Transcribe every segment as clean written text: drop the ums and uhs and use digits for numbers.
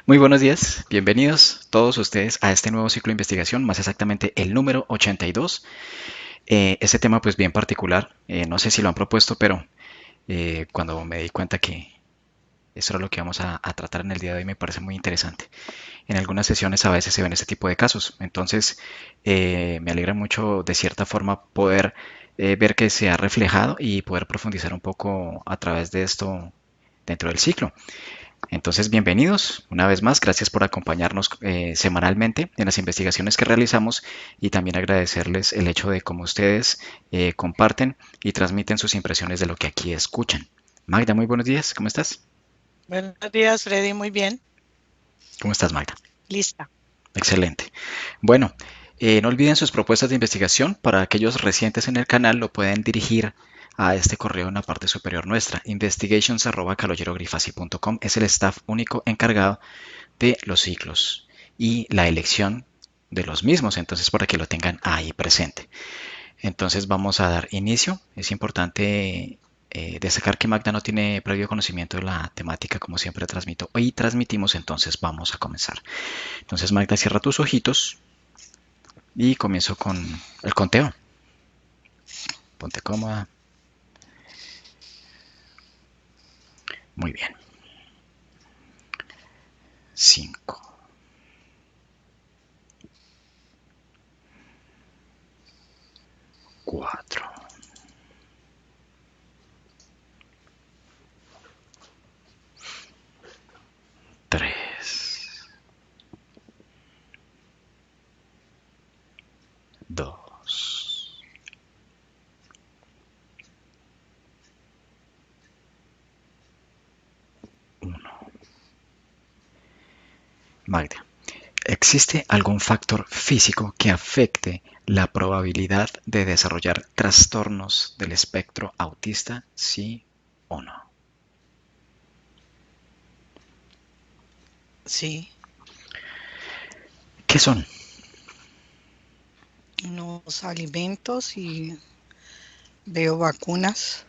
Muy buenos días, bienvenidos todos ustedes a este nuevo ciclo de investigación, más exactamente el número 82. Este tema pues bien particular, no sé si lo han propuesto, pero cuando me di cuenta que eso era lo que vamos a tratar en el día de hoy me parece muy interesante. En algunas sesiones a veces se ven este tipo de casos, entonces me alegra mucho de cierta forma poder ver que se ha reflejado y poder profundizar un poco a través de esto dentro del ciclo. Entonces, bienvenidos una vez más. Gracias por acompañarnos semanalmente en las investigaciones que realizamos y también agradecerles el hecho de cómo ustedes comparten y transmiten sus impresiones de lo que aquí escuchan. Magda, muy buenos días. ¿Cómo estás? Buenos días, Freddy. Muy bien. ¿Cómo estás, Magda? Lista. Excelente. Bueno, no olviden sus propuestas de investigación. Para aquellos recientes en el canal, lo pueden dirigir a este correo en la parte superior nuestra. investigations@caloyerogrifasi.com es el staff único encargado de los ciclos y la elección de los mismos, entonces para que lo tengan ahí presente. Entonces vamos a dar inicio. Es importante destacar que Magda no tiene previo conocimiento de la temática, como siempre transmito y transmitimos, entonces vamos a comenzar. Entonces Magda, cierra tus ojitos y comienzo con el conteo. Ponte cómoda. Muy bien. 5, 4, 3, 2, 1. Magda, ¿existe algún factor físico que afecte la probabilidad de desarrollar trastornos del espectro autista? ¿Sí o no? Sí, ¿Qué son? unos alimentos y veo vacunas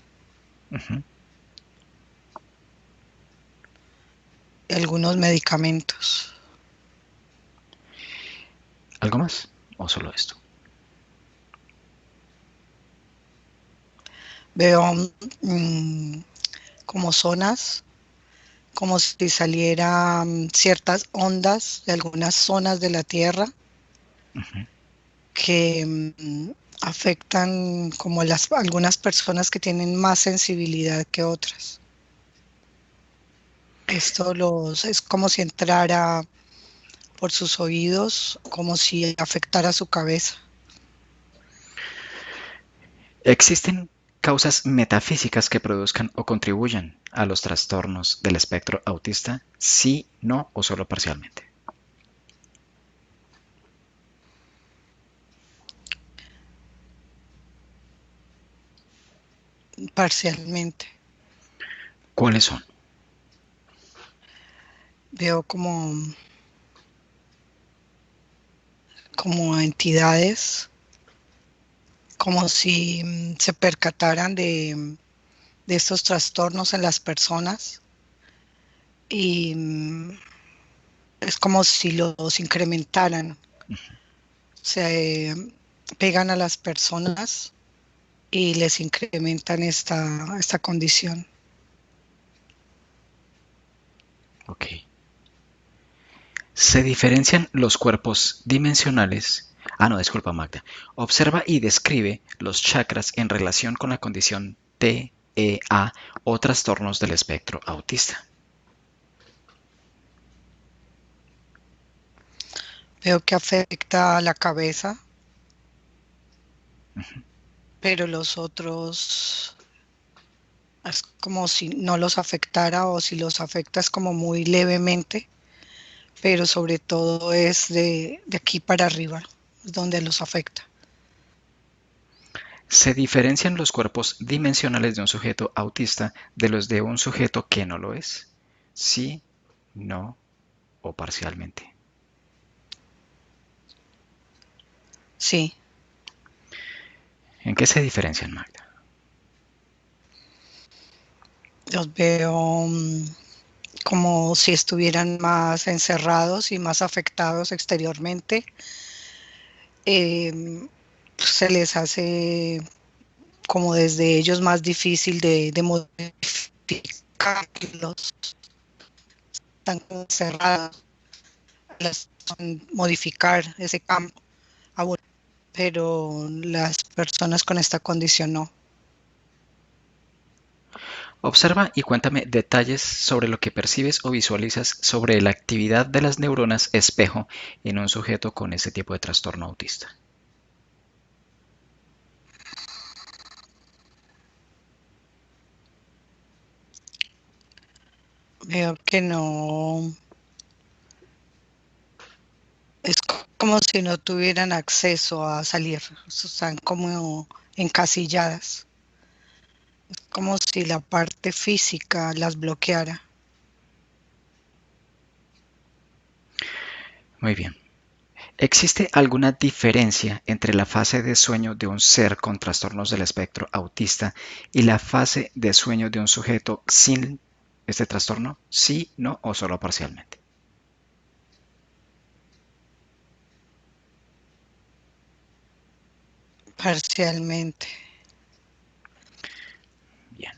Ujú. y algunos medicamentos. ¿Algo más? ¿O solo esto? Veo mm, como zonas, como si salieran ciertas ondas de algunas zonas de la Tierra Ujú. que afectan como algunas personas que tienen más sensibilidad que otras. Es como si entrara por sus oídos, como si afectara su cabeza. ¿Existen causas metafísicas que produzcan o contribuyan a los trastornos del espectro autista? ¿Sí, no o solo parcialmente? Parcialmente. ¿Cuáles son? Veo como entidades, como si se percataran de estos trastornos en las personas y es como si los incrementaran, se pegan a las personas y les incrementan esta condición. Ok. Se diferencian los cuerpos dimensionales. Ah, no, disculpa, Magda. Observa y describe los chakras en relación con la condición TEA o trastornos del espectro autista. Veo que afecta a la cabeza, pero los otros es como si no los afectara o si los afecta es como muy levemente, pero sobre todo es de aquí para arriba, es donde los afecta. Se diferencian los cuerpos dimensionales de un sujeto autista de los de un sujeto que no lo es. Sí, no o parcialmente. Sí, ¿En qué se diferencian, Magda? los veo como si estuvieran más encerrados y más afectados exteriormente. Eh, Se les hace como desde ellos más difícil de modificarlos, están encerrados, las modificar ese campo, pero las personas con esta condición no. Observa y cuéntame detalles sobre lo que percibes o visualizas sobre la actividad de las neuronas espejo en un sujeto con ese tipo de trastorno autista. Veo que no, es como si no tuvieran acceso a salir, están como encasilladas, como si la parte física las bloqueara. Muy bien. ¿Existe alguna diferencia entre la fase de sueño de un ser con trastornos del espectro autista y la fase de sueño de un sujeto sin este trastorno? ¿Sí, no o solo parcialmente? Parcialmente. Bien.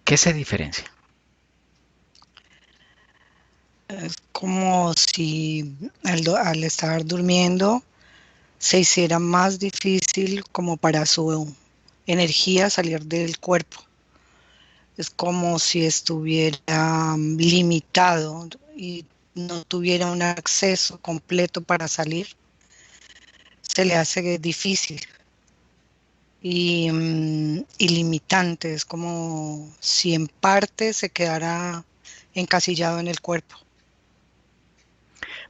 ¿Qué se diferencia? Es como si al estar durmiendo se hiciera más difícil como para su energía salir del cuerpo. Es como si estuviera limitado y no tuviera un acceso completo para salir. Se le hace difícil y limitante. Es como si en parte se quedara encasillado en el cuerpo.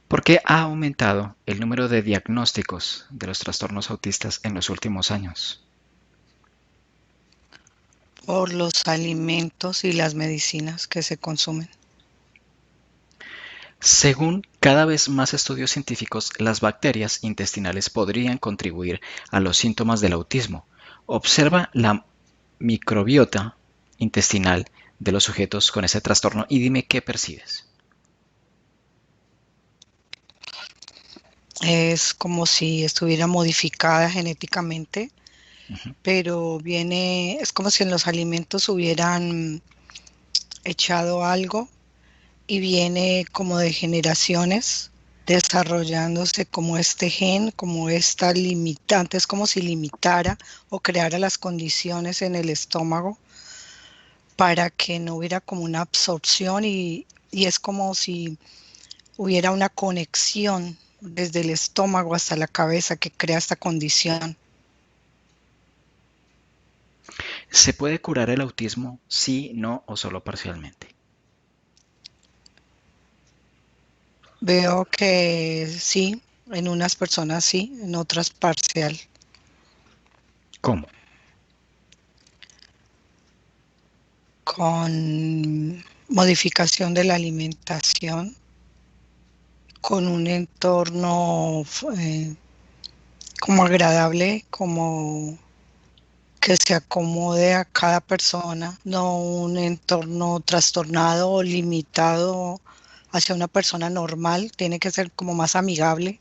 ¿Por qué ha aumentado el número de diagnósticos de los trastornos autistas en los últimos años? Por los alimentos y las medicinas que se consumen. Según cada vez más estudios científicos, las bacterias intestinales podrían contribuir a los síntomas del autismo. Observa la microbiota intestinal de los sujetos con ese trastorno y dime qué percibes. Es como si estuviera modificada genéticamente, Ujú. pero viene, es como si en los alimentos hubieran echado algo y viene como de generaciones desarrollándose como este gen, como esta limitante, es como si limitara o creara las condiciones en el estómago para que no hubiera como una absorción y es como si hubiera una conexión desde el estómago hasta la cabeza que crea esta condición. ¿Se puede curar el autismo? Sí, no o solo parcialmente. Veo que sí, en unas personas sí, en otras parcial, ¿Cómo? con modificación de la alimentación, con un entorno como agradable, como que se acomode a cada persona, no un entorno trastornado o limitado hacia una persona normal, tiene que ser como más amigable,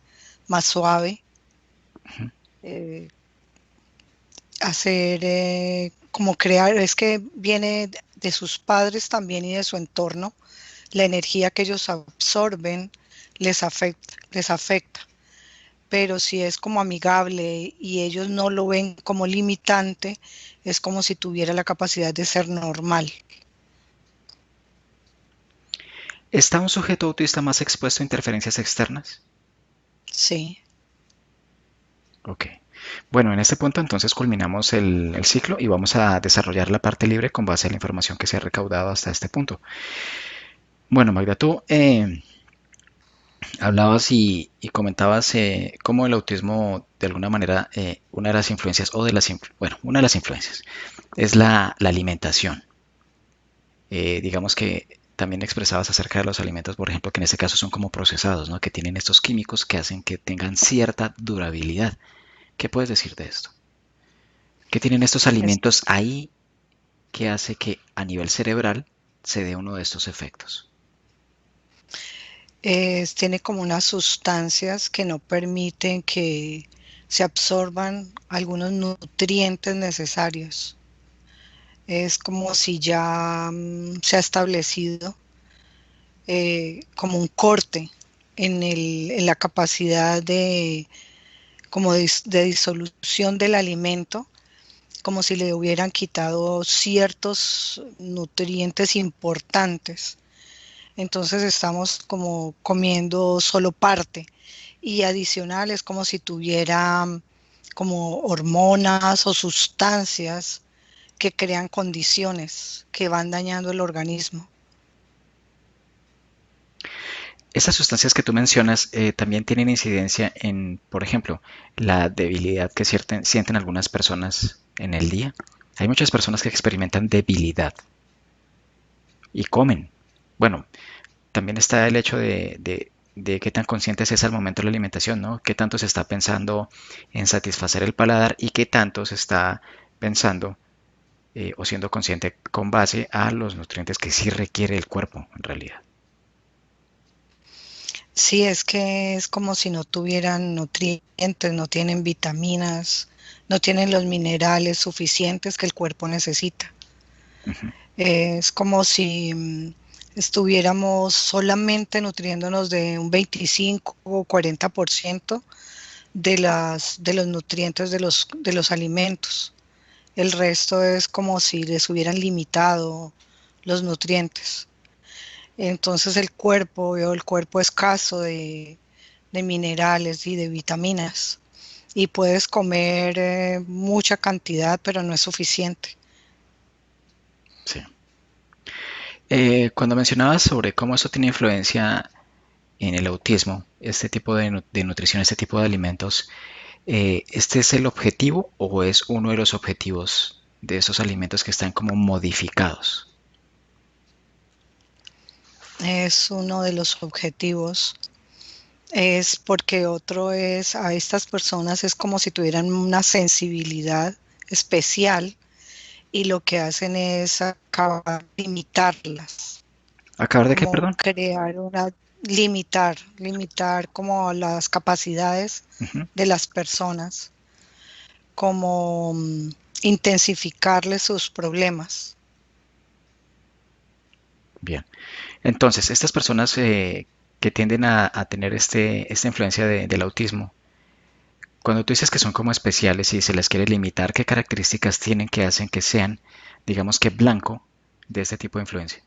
más suave, Ujú. eh, hacer como crear, es que viene de sus padres también y de su entorno, la energía que ellos absorben les afecta, pero si es como amigable y ellos no lo ven como limitante, es como si tuviera la capacidad de ser normal. ¿Está un sujeto autista más expuesto a interferencias externas? Sí, Ok. Bueno, en este punto entonces culminamos el ciclo y vamos a desarrollar la parte libre con base a la información que se ha recaudado hasta este punto. Bueno, Magda, tú hablabas y comentabas cómo el autismo, de alguna manera, una de las influencias, o de las, bueno, una de las influencias es la alimentación. Digamos que también expresabas acerca de los alimentos, por ejemplo, que en este caso son como procesados, ¿no? Que tienen estos químicos que hacen que tengan cierta durabilidad. ¿Qué puedes decir de esto? ¿Qué tienen estos es, alimentos ahí que hace que a nivel cerebral se dé uno de estos efectos? Tiene como unas sustancias que no permiten que se absorban algunos nutrientes necesarios. Es como si ya se ha establecido como un corte en la capacidad como de disolución del alimento, como si le hubieran quitado ciertos nutrientes importantes. Entonces estamos como comiendo solo parte y adicional es como si tuviera como hormonas o sustancias que crean condiciones que van dañando el organismo. Estas sustancias que tú mencionas también tienen incidencia en, por ejemplo, la debilidad que sienten algunas personas en el día. Hay muchas personas que experimentan debilidad y comen. Bueno, también está el hecho de qué tan consciente es al momento de la alimentación, ¿no? Qué tanto se está pensando en satisfacer el paladar y qué tanto se está pensando o siendo consciente con base a los nutrientes que sí requiere el cuerpo en realidad. Sí, es que es como si no tuvieran nutrientes, no tienen vitaminas, no tienen los minerales suficientes que el cuerpo necesita. Ujú. Es como si estuviéramos solamente nutriéndonos de un 25 o 40% de los nutrientes de los alimentos. El resto es como si les hubieran limitado los nutrientes. Entonces veo el cuerpo escaso de minerales y de vitaminas. Y puedes comer mucha cantidad, pero no es suficiente. Sí. Cuando mencionabas sobre cómo eso tiene influencia en el autismo, este tipo de nutrición, este tipo de alimentos, ¿este es el objetivo o es uno de los objetivos de esos alimentos que están como modificados? Es uno de los objetivos. Es porque otro es a estas personas es como si tuvieran una sensibilidad especial y lo que hacen es acabar de limitarlas, ¿Acabar de qué, como perdón? crear limitar como las capacidades Ujú. de las personas, como intensificarles sus problemas. Bien. Entonces, estas personas que tienden a tener esta influencia del autismo, cuando tú dices que son como especiales y se les quiere limitar, ¿qué características tienen que hacen que sean, digamos que blanco de este tipo de influencia?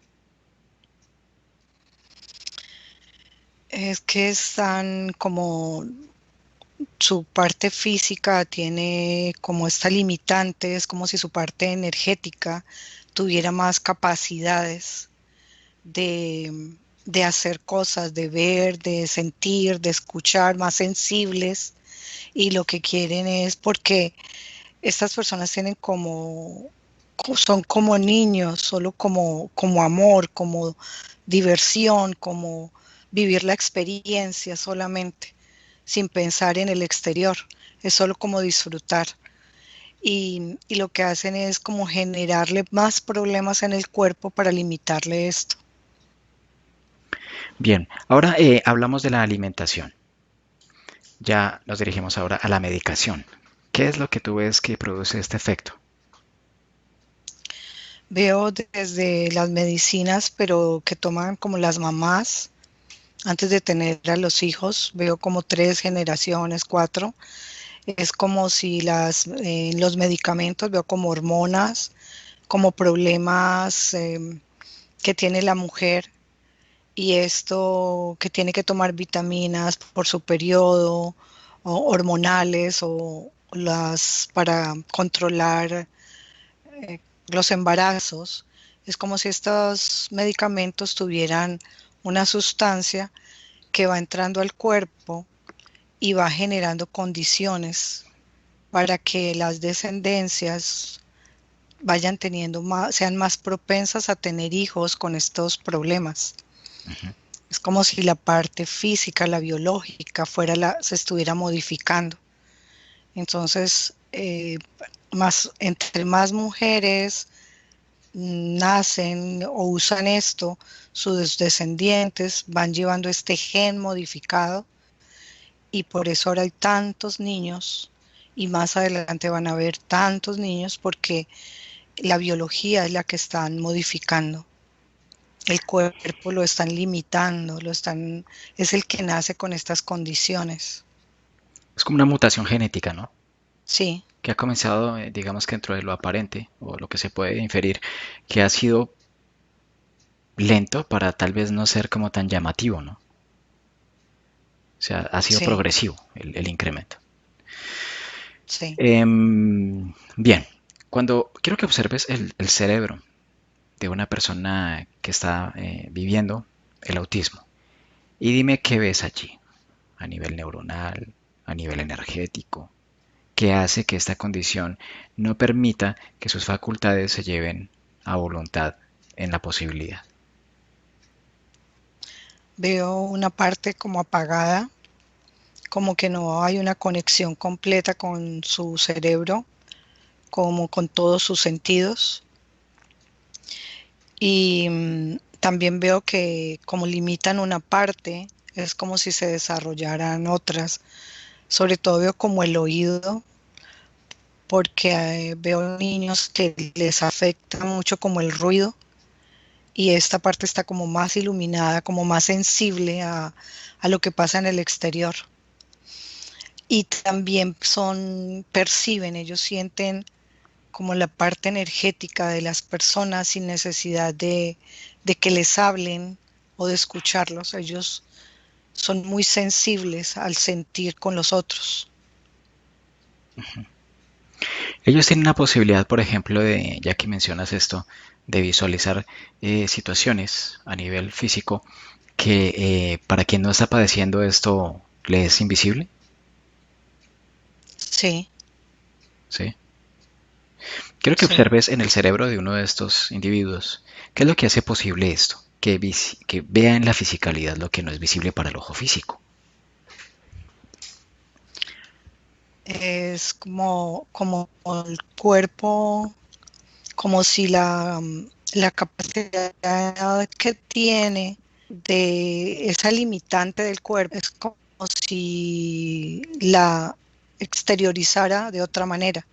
Es que están como su parte física tiene como esta limitante, es como si su parte energética tuviera más capacidades de hacer cosas, de ver, de sentir, de escuchar, más sensibles. Y lo que quieren es porque estas personas tienen son como niños, solo como amor, como diversión, como vivir la experiencia solamente, sin pensar en el exterior, es solo como disfrutar. Y lo que hacen es como generarle más problemas en el cuerpo para limitarle esto. Bien, ahora hablamos de la alimentación. Ya nos dirigimos ahora a la medicación. ¿Qué es lo que tú ves que produce este efecto? Veo desde las medicinas, pero que toman como las mamás antes de tener a los hijos, veo como 3 generaciones, 4. Es como si los medicamentos, veo como hormonas, como problemas que tiene la mujer y esto que tiene que tomar vitaminas por su periodo, o hormonales o las para controlar los embarazos. Es como si estos medicamentos tuvieran una sustancia que va entrando al cuerpo y va generando condiciones para que las descendencias vayan teniendo más, sean más propensas a tener hijos con estos problemas. Ujú. Es como si la parte física, la biológica, se estuviera modificando. Entonces, entre más mujeres nacen o usan esto, sus descendientes van llevando este gen modificado y por eso ahora hay tantos niños y más adelante van a haber tantos niños porque la biología es la que están modificando. El cuerpo lo están limitando, es el que nace con estas condiciones. Es como una mutación genética, ¿no? Sí, Que ha comenzado, digamos que dentro de lo aparente o lo que se puede inferir, que ha sido lento para tal vez no ser como tan llamativo, ¿no? O sea, ha sido sí, progresivo el incremento. sí. Bien, cuando quiero que observes el cerebro de una persona que está viviendo el autismo y dime qué ves allí a nivel neuronal, a nivel energético, qué hace que esta condición no permita que sus facultades se lleven a voluntad en la posibilidad. Veo una parte como apagada, como que no hay una conexión completa con su cerebro, como con todos sus sentidos. Y también veo que como limitan una parte, es como si se desarrollaran otras. Sobre todo veo como el oído, porque veo niños que les afecta mucho como el ruido y esta parte está como más iluminada, como más sensible a lo que pasa en el exterior. Y también perciben, ellos sienten como la parte energética de las personas sin necesidad de que les hablen o de escucharlos. Ellos son muy sensibles al sentir con los otros. Ellos tienen la posibilidad, por ejemplo, de, ya que mencionas esto, de visualizar situaciones a nivel físico que para quien no está padeciendo esto le es invisible, Sí, ¿sí? Quiero que sí. observes en el cerebro de uno de estos individuos qué es lo que hace posible esto, que vea en la fisicalidad lo que no es visible para el ojo físico. Es como el cuerpo, como si la capacidad que tiene de esa limitante del cuerpo es como si la exteriorizara de otra manera.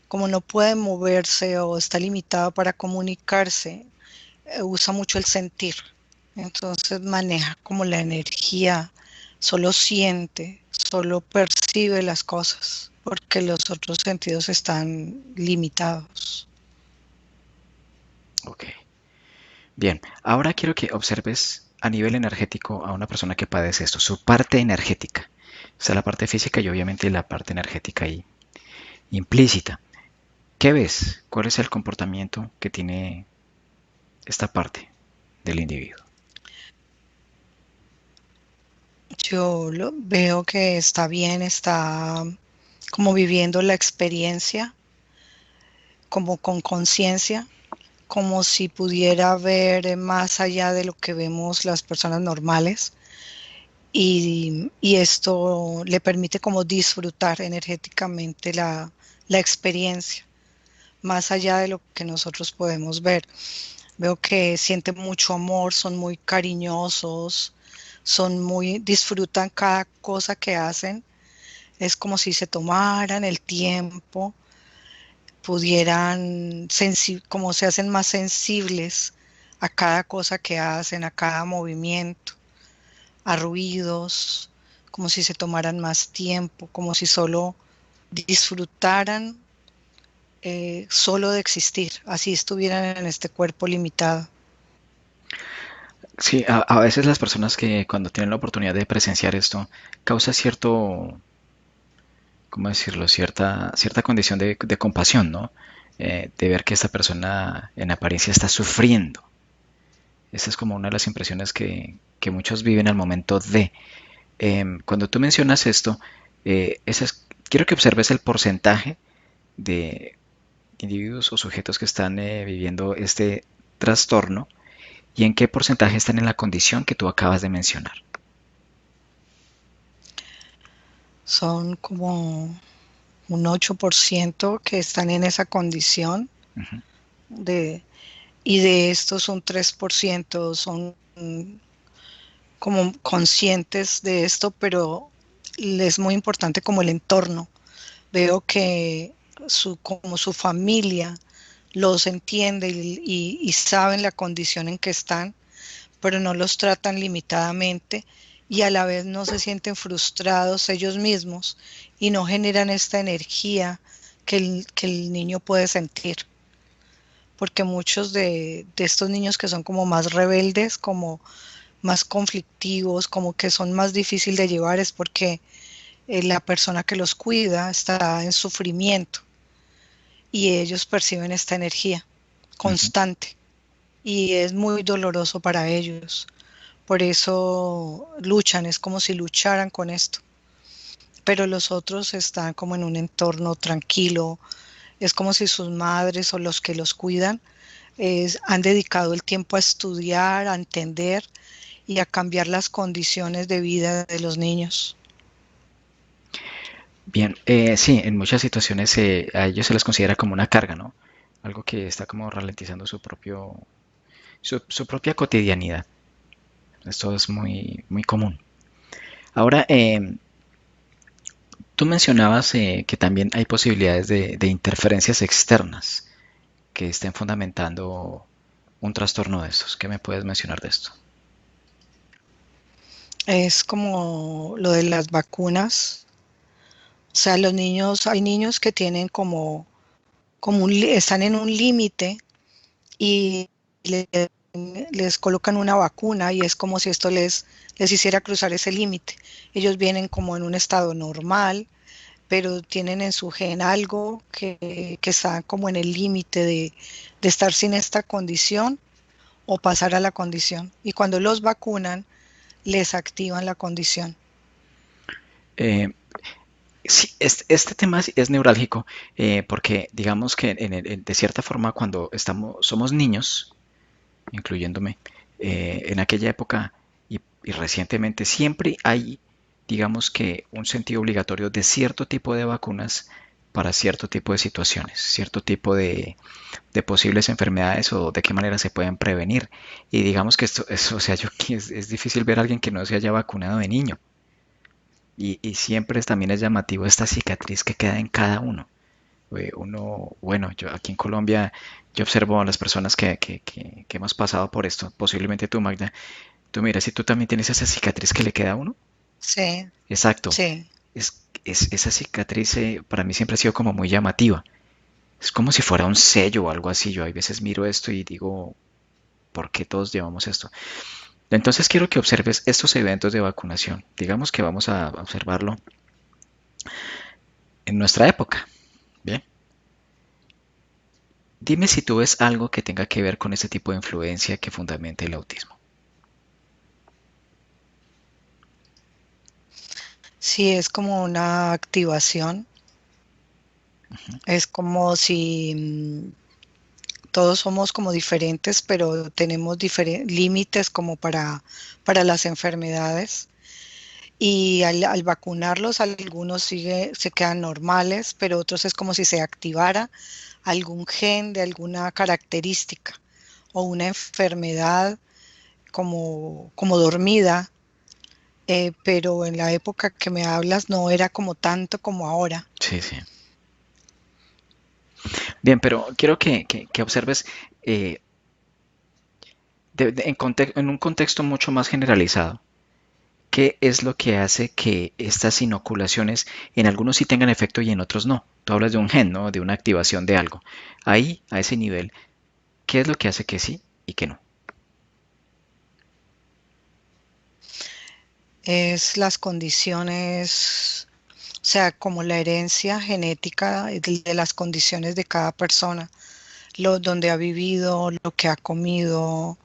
Como no puede moverse o está limitado para comunicarse, usa mucho el sentir. Entonces maneja como la energía, solo siente, solo percibe las cosas, porque los otros sentidos están limitados. Ok. Bien, ahora quiero que observes a nivel energético a una persona que padece esto, su parte energética. Está la parte física y obviamente la parte energética ahí implícita. ¿Qué ves? ¿Cuál es el comportamiento que tiene esta parte del individuo? Yo lo veo que está bien, está como viviendo la experiencia, como con conciencia, como si pudiera ver más allá de lo que vemos las personas normales y esto le permite como disfrutar energéticamente la experiencia, más allá de lo que nosotros podemos ver. Veo que siente mucho amor, son muy cariñosos, disfrutan cada cosa que hacen. Es como si se tomaran el tiempo, como se hacen más sensibles a cada cosa que hacen, a cada movimiento, a ruidos, como si se tomaran más tiempo, como si solo disfrutaran solo de existir, así estuvieran en este cuerpo limitado. Sí, a veces las personas que cuando tienen la oportunidad de presenciar esto causa cierto, ¿cómo decirlo? Cierta condición de compasión, ¿no? De ver que esta persona en apariencia está sufriendo. Esa es como una de las impresiones que muchos viven al momento de. Cuando tú mencionas esto, quiero que observes el porcentaje de individuos o sujetos que están viviendo este trastorno y en qué porcentaje están en la condición que tú acabas de mencionar. Son como un 8% que están en esa condición, Ujú. De, y de estos un 3% son como conscientes de esto, pero es muy importante como el entorno. Veo que como su familia los entiende y saben la condición en que están, pero no los tratan limitadamente y a la vez no se sienten frustrados ellos mismos y no generan esta energía que el niño puede sentir. Porque muchos de estos niños que son como más rebeldes, como más conflictivos, como que son más difíciles de llevar, es porque la persona que los cuida está en sufrimiento y ellos perciben esta energía Ujú. constante y es muy doloroso para ellos. Por eso luchan, es como si lucharan con esto. Pero los otros están como en un entorno tranquilo, es como si sus madres o los que los cuidan han dedicado el tiempo a estudiar, a entender y a cambiar las condiciones de vida de los niños. Bien, sí, en muchas situaciones a ellos se les considera como una carga, ¿no? Algo que está como ralentizando su propia cotidianidad. Esto es muy común. Ahora, tú mencionabas que también hay posibilidades de interferencias externas que estén fundamentando un trastorno de estos. ¿Qué me puedes mencionar de esto? Es como lo de las vacunas. O sea, los niños, hay niños que tienen están en un límite y le- les colocan una vacuna y es como si esto les hiciera cruzar ese límite. Ellos vienen como en un estado normal, pero tienen en su gen algo que está como en el límite de estar sin esta condición o pasar a la condición. Y cuando los vacunan, les activan la condición. Eh, sí, este tema es neurálgico porque digamos que de cierta forma cuando somos niños, incluyéndome, en aquella época y recientemente siempre hay, digamos que un sentido obligatorio de cierto tipo de vacunas para cierto tipo de situaciones, cierto tipo de posibles enfermedades o de qué manera se pueden prevenir. Y digamos que o sea, es difícil ver a alguien que no se haya vacunado de niño. Y siempre también es llamativo esta cicatriz que queda en cada uno. Bueno, yo aquí en Colombia, yo observo a las personas que hemos pasado por esto, posiblemente tú, Magda, tú mira, si tú también tienes esa cicatriz que le queda a uno, Sí, exacto, sí. esa cicatriz para mí siempre ha sido como muy llamativa. Es como si fuera un sello o algo así. Yo a veces miro esto y digo, ¿por qué todos llevamos esto? Entonces quiero que observes estos eventos de vacunación. Digamos que vamos a observarlo en nuestra época. Bien, dime si tú ves algo que tenga que ver con ese tipo de influencia que fundamente el autismo. Sí, es como una activación. Es como si todos somos como diferentes, pero tenemos límites como para las enfermedades. Y al vacunarlos, algunos se quedan normales, pero otros es como si se activara algún gen de alguna característica o una enfermedad como dormida, pero en la época que me hablas no era como tanto como ahora. Sí, sí. Bien, pero quiero que observes eh, en un contexto mucho más generalizado. ¿Qué es lo que hace que estas inoculaciones en algunos sí tengan efecto y en otros no? Tú hablas de un gen, ¿no? De una activación de algo. Ahí, a ese nivel, ¿qué es lo que hace que sí y que no? Es las condiciones, o sea, como la herencia genética de las condiciones de cada persona, donde ha vivido, lo que ha comido,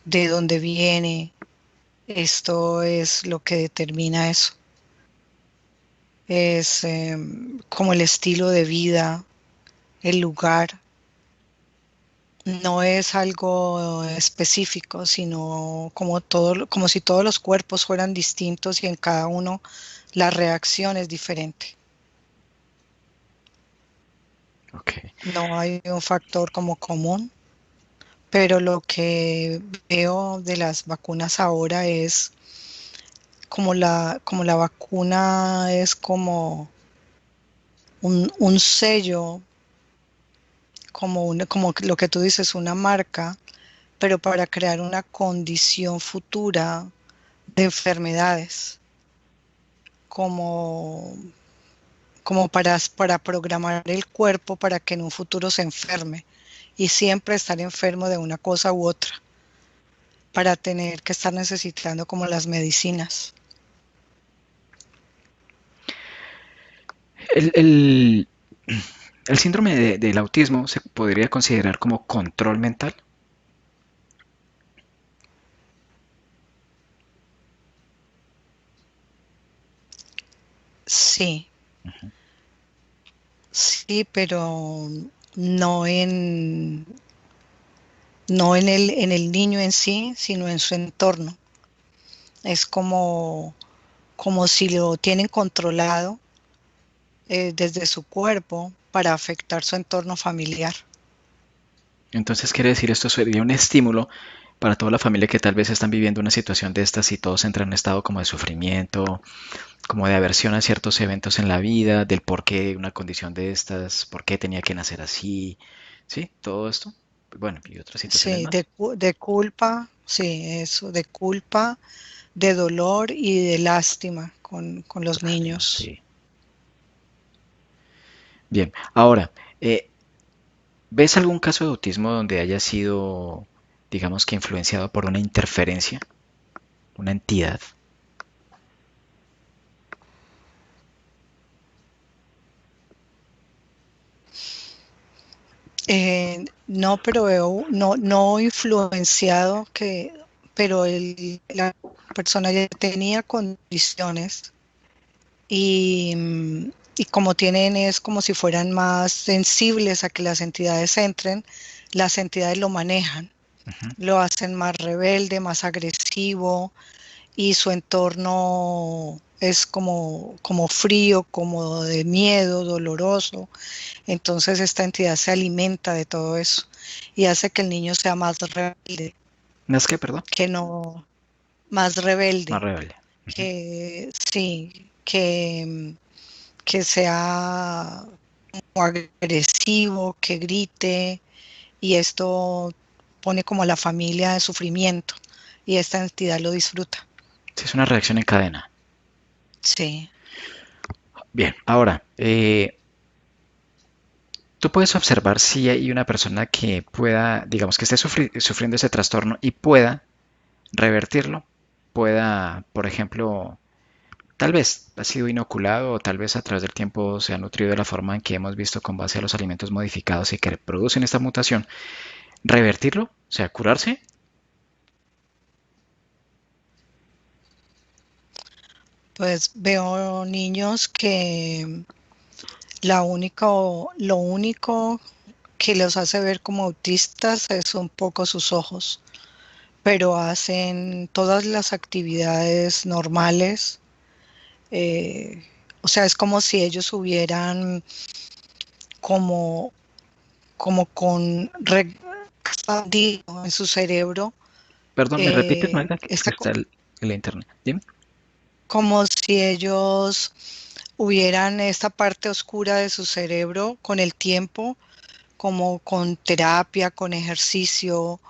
de dónde viene. Esto es lo que determina eso. Es como el estilo de vida, el lugar. No es algo específico, sino como si todos los cuerpos fueran distintos y en cada uno la reacción es diferente. Ok. No hay un factor como común, pero lo que veo de las vacunas ahora es como la vacuna es como un sello, como lo que tú dices, una marca, pero para crear una condición futura de enfermedades, como, como para programar el cuerpo para que en un futuro se enferme y siempre estar enfermo de una cosa u otra, para tener que estar necesitando como las medicinas. El, el- el síndrome del autismo se podría considerar como control mental. Sí, sí, pero no no en el niño en sí, sino en su entorno. Es como si lo tienen controlado desde su cuerpo para afectar su entorno familiar. Entonces quiere decir esto sería un estímulo para toda la familia que tal vez están viviendo una situación de estas y todos entran en un estado como de sufrimiento, como de aversión a ciertos eventos en la vida, del por qué una condición de estas, por qué tenía que nacer así, ¿sí? Todo esto, bueno, y otras situaciones Sí, más. de culpa, sí, eso, de culpa, de dolor y de lástima con los Lástima, niños. sí. Bien, ahora, ¿ves algún caso de autismo donde haya sido, digamos que influenciado por una interferencia, una entidad? No, pero no influenciado pero la persona ya tenía condiciones y como tienen es como si fueran más sensibles a que las entidades entren, las entidades lo manejan, Ujú. lo hacen más rebelde, más agresivo y su entorno es como frío, como de miedo, doloroso. Entonces esta entidad se alimenta de todo eso y hace que el niño sea más rebelde, ¿No es que, perdón? que no, más Más rebelde, rebelde. Ujú. que sí, que sea como agresivo, que grite y esto pone como a la familia de sufrimiento y esta entidad lo disfruta. Sí, es una reacción en cadena. Sí. Bien, ahora, tú puedes observar si hay una persona que pueda, digamos, que esté sufriendo ese trastorno y pueda revertirlo, pueda, por ejemplo, tal vez ha sido inoculado o tal vez a través del tiempo se ha nutrido de la forma en que hemos visto con base a los alimentos modificados y que producen esta mutación, revertirlo, o sea, curarse. Pues veo niños que lo único que los hace ver como autistas es un poco sus ojos, pero hacen todas las actividades normales. eh, o sea, es como si ellos hubieran como, como con expandido en su cerebro, Perdón, ¿me repites, Magda? Que es que esta, está el internet. Dime. como si ellos hubieran esta parte oscura de su cerebro con el tiempo, como con terapia, con ejercicio,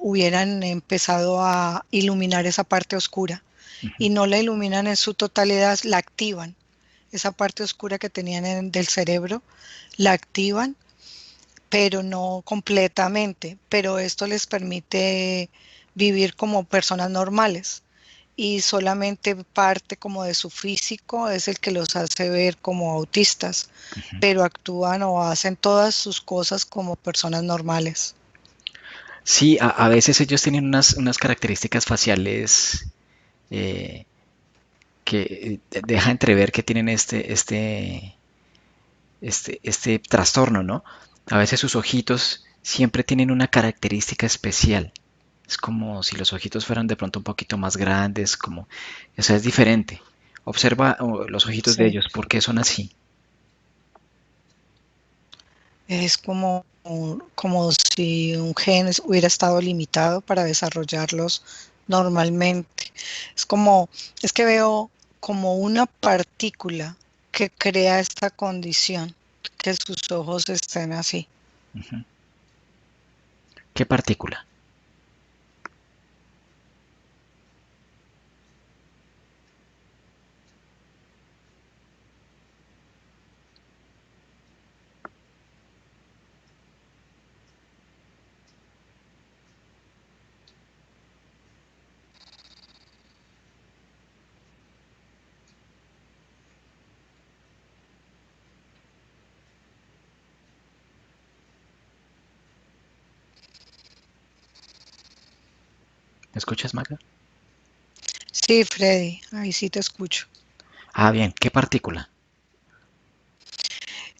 hubieran empezado a iluminar esa parte oscura Ujú. y no la iluminan en su totalidad, la activan. Esa parte oscura que tenían del cerebro, la activan, pero no completamente. Pero esto les permite vivir como personas normales y solamente parte como de su físico es el que los hace ver como autistas, pero actúan o hacen todas sus cosas como personas normales. Sí, a veces ellos tienen unas características faciales eh, que deja entrever que tienen este trastorno, ¿no? A veces sus ojitos siempre tienen una característica especial. Es como si los ojitos fueran de pronto un poquito más grandes, como, o sea, es diferente. Observa los ojitos de Sí. ellos, ¿por qué son así? Es como si un gen hubiera estado limitado para desarrollarlos normalmente. Es como, es que veo como una partícula que crea esta condición, que sus ojos estén así. Ujú. ¿Qué partícula? ¿Me escuchas, Magda? Sí, Freddy, ahí sí te escucho. Ah, bien, ¿qué partícula?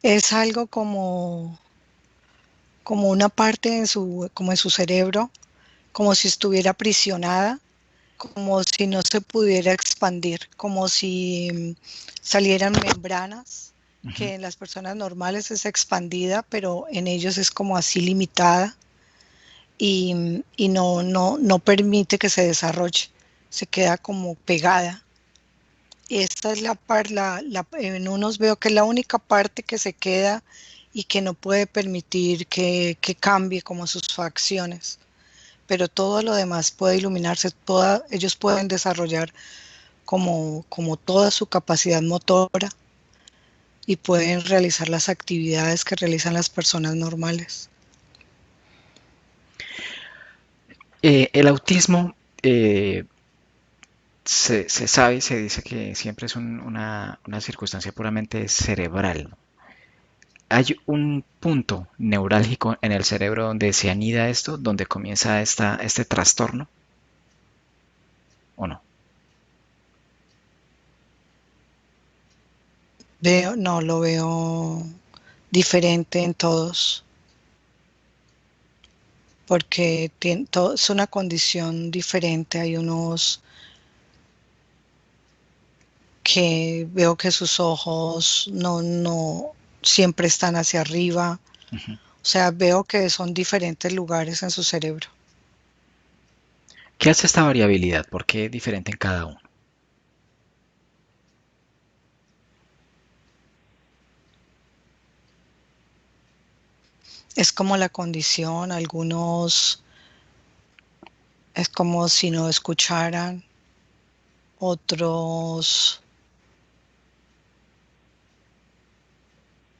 Es algo como una parte como en su cerebro, como si estuviera aprisionada, como si no se pudiera expandir, como si salieran membranas, Ujú. que en las personas normales es expandida, pero en ellos es como así limitada y no permite que se desarrolle, se queda como pegada. Esta es en unos veo que es la única parte que se queda y que no puede permitir que cambie como sus facciones, pero todo lo demás puede iluminarse, ellos pueden desarrollar como toda su capacidad motora y pueden realizar las actividades que realizan las personas normales. El autismo se sabe, se dice que siempre es una circunstancia puramente cerebral, ¿no? Hay un punto neurálgico en el cerebro donde se anida esto, donde comienza este trastorno, ¿o no? No lo veo diferente en todos, porque es una condición diferente. Hay unos que veo que sus ojos no siempre están hacia arriba. Ujú. O sea, veo que son diferentes lugares en su cerebro. ¿Qué hace esta variabilidad? ¿Por qué es diferente en cada uno? Es como la condición, algunos es como si no escucharan, otros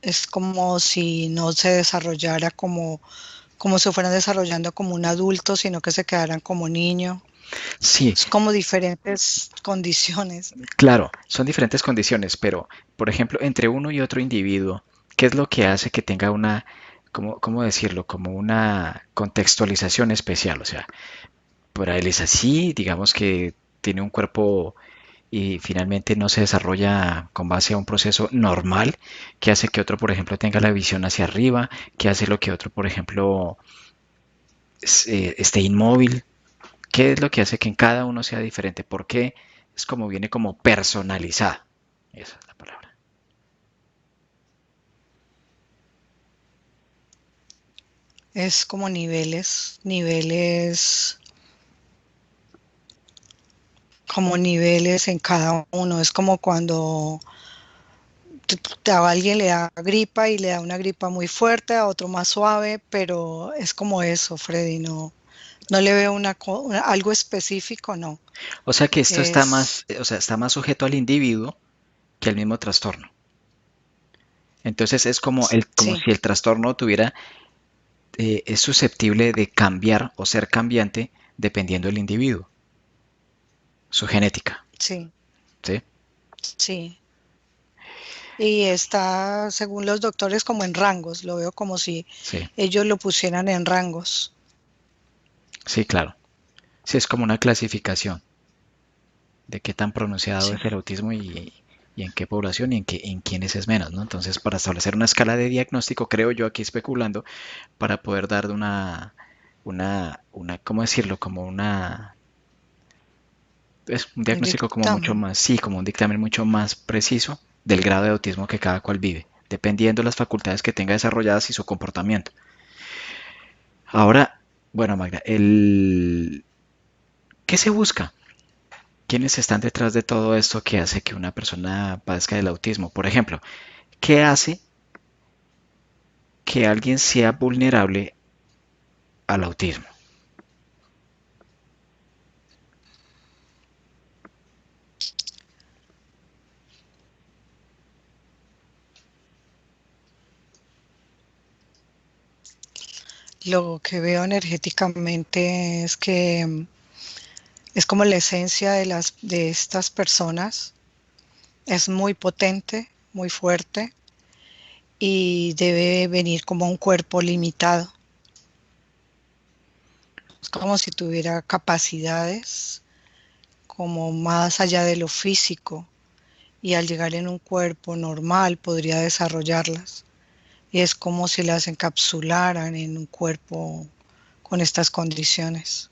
es como si no se desarrollara como se fueran desarrollando como un adulto, sino que se quedaran como niño. Sí, Es como diferentes condiciones. claro, son diferentes condiciones, pero, por ejemplo, entre uno y otro individuo, ¿qué es lo que hace que tenga cómo decirlo, como una contextualización especial? O sea, para él es así, digamos que tiene un cuerpo y finalmente no se desarrolla con base a un proceso normal que hace que otro, por ejemplo, tenga la visión hacia arriba, que hace lo que otro, por ejemplo, esté inmóvil. ¿Qué es lo que hace que en cada uno sea diferente? ¿Por qué es como viene como personalizada? Esa es la palabra. Es como niveles en cada uno. Es como cuando a alguien le da gripa y le da una gripa muy fuerte, a otro más suave, pero es como eso, Freddy, no le veo algo específico, no. O sea que esto está Es, más, o sea, está más sujeto al individuo que al mismo trastorno. Entonces es como sí, si el trastorno es susceptible de cambiar o ser cambiante dependiendo del individuo, su genética, sí, ¿sí? sí. Y está, según los doctores, como en rangos. Lo veo como si Sí, ellos lo pusieran en rangos. sí, claro. Sí, es como una clasificación de qué tan pronunciado Sí. es el autismo y en qué población y en quiénes es menos, ¿no? Entonces, para establecer una escala de diagnóstico, creo yo aquí especulando, para poder dar ¿cómo decirlo? Como es un Un diagnóstico como mucho dictamen. más, sí, como un dictamen mucho más preciso del grado de autismo que cada cual vive. dependiendo de las facultades que tenga desarrolladas y su comportamiento. Ahora, bueno, Magda, ¿qué se busca? ¿Quiénes están detrás de todo esto que hace que una persona padezca del autismo? Por ejemplo, ¿qué hace que alguien sea vulnerable al autismo? Lo que veo energéticamente es que es como la esencia de estas personas. Es muy potente, muy fuerte y debe venir como un cuerpo limitado. Es como si tuviera capacidades como más allá de lo físico y al llegar en un cuerpo normal podría desarrollarlas. Y es como si las encapsularan en un cuerpo con estas condiciones.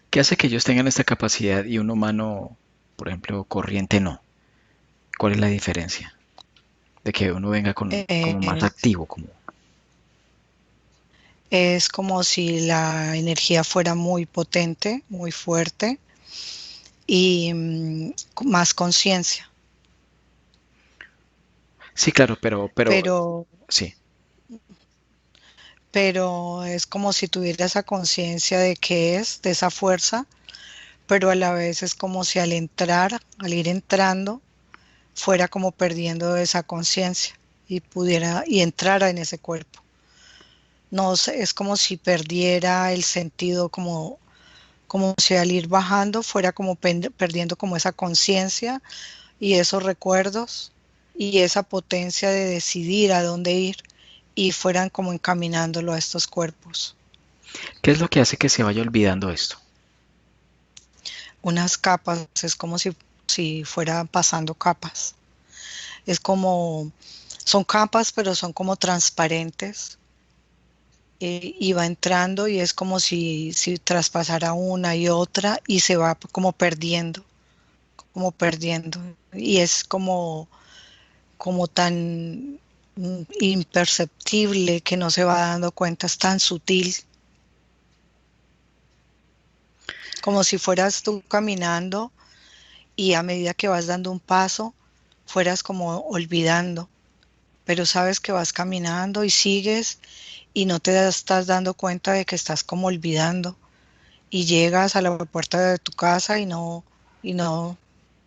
¿Qué hace que ellos tengan esta capacidad y un humano, por ejemplo, corriente no? ¿Cuál es la diferencia? De que uno venga como más Es, activo, como... es como si la energía fuera muy potente, muy fuerte y más conciencia. Sí, claro, pero, Pero, sí. pero es como si tuviera esa conciencia de qué es, de esa fuerza, pero a la vez es como si al entrar, al ir entrando, fuera como perdiendo esa conciencia y entrara en ese cuerpo. No sé, es como si perdiera el sentido, como si al ir bajando fuera como perdiendo como esa conciencia y esos recuerdos y esa potencia de decidir a dónde ir y fueran como encaminándolo a estos cuerpos. ¿Qué es lo que hace que se vaya olvidando esto? Unas capas, es como si fuera pasando capas. Es como, son capas, pero son como transparentes y va entrando y es como si traspasara una y otra y se va como perdiendo, como perdiendo. Y es como tan imperceptible que no se va dando cuenta, es tan sutil, como si fueras tú caminando y a medida que vas dando un paso, fueras como olvidando, pero sabes que vas caminando y sigues y no te estás dando cuenta de que estás como olvidando y llegas a la puerta de tu casa y no,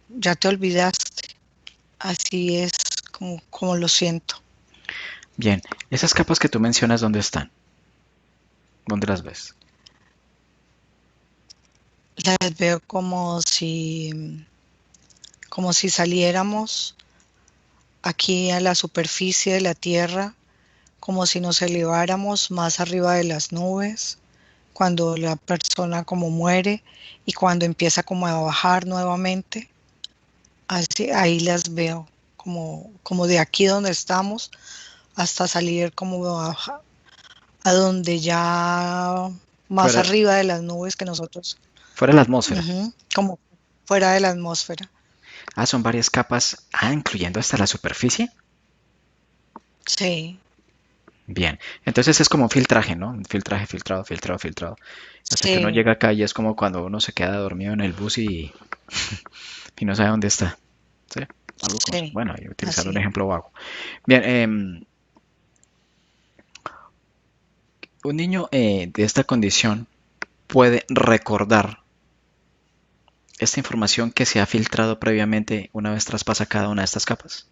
ya te olvidaste. Así es como lo siento. Bien, esas capas que tú mencionas, ¿dónde están? ¿Dónde las ves? Las veo como si saliéramos aquí a la superficie de la tierra, como si nos eleváramos más arriba de las nubes, cuando la persona como muere y cuando empieza como a bajar nuevamente. Así, ahí las veo, como de aquí donde estamos hasta salir como a donde ya más Fuera, arriba de las nubes que nosotros, fuera de la atmósfera. como fuera de la atmósfera. Ah, son varias capas. Ah, incluyendo hasta la superficie. Sí, Bien, entonces es como un filtraje, ¿no? Un filtraje, filtrado, filtrado, filtrado. Hasta que uno sí, llega acá y es como cuando uno se queda dormido en el bus y no sabe dónde está. ¿Sí? Algo como eso. sí, Bueno, y utilizar un así. ejemplo vago. Bien, un niño de esta condición puede recordar esta información que se ha filtrado previamente una vez traspasa cada una de estas capas.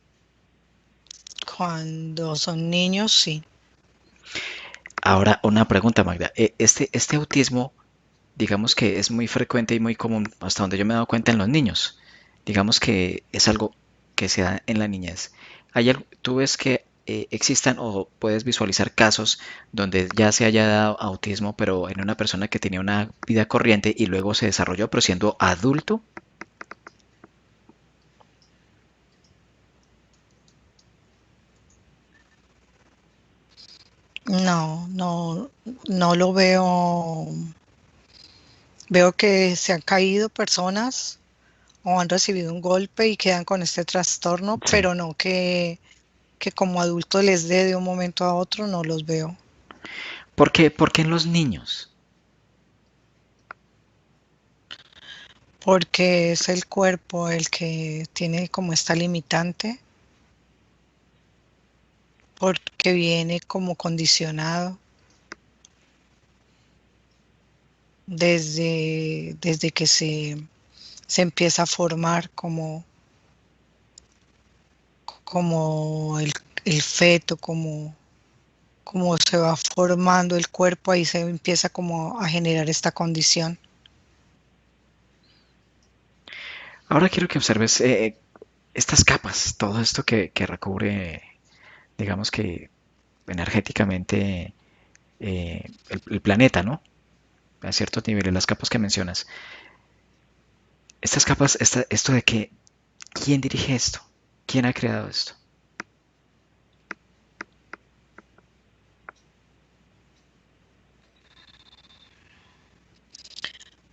Cuando son niños, sí. Ahora, una pregunta, Magda. Este autismo, digamos que es muy frecuente y muy común, hasta donde yo me he dado cuenta en los niños. Digamos que es algo que se da en la niñez. ¿Tú ves que existan o puedes visualizar casos donde ya se haya dado autismo, pero en una persona que tenía una vida corriente y luego se desarrolló, pero siendo adulto? No, no, no lo veo. Veo que se han caído personas o han recibido un golpe y quedan con este trastorno, Sí. pero no que que como adulto les dé de un momento a otro, no los veo. Por qué en los niños? Porque es el cuerpo el que tiene como esta limitante, porque viene como condicionado desde que se empieza a formar como el feto, como se va formando el cuerpo, ahí se empieza como a generar esta condición. Ahora quiero que observes estas capas, todo esto que recubre, digamos que energéticamente el planeta, ¿no? A ciertos niveles, las capas que mencionas. Estas capas, esto de que, ¿quién dirige esto? ¿Quién ha creado esto?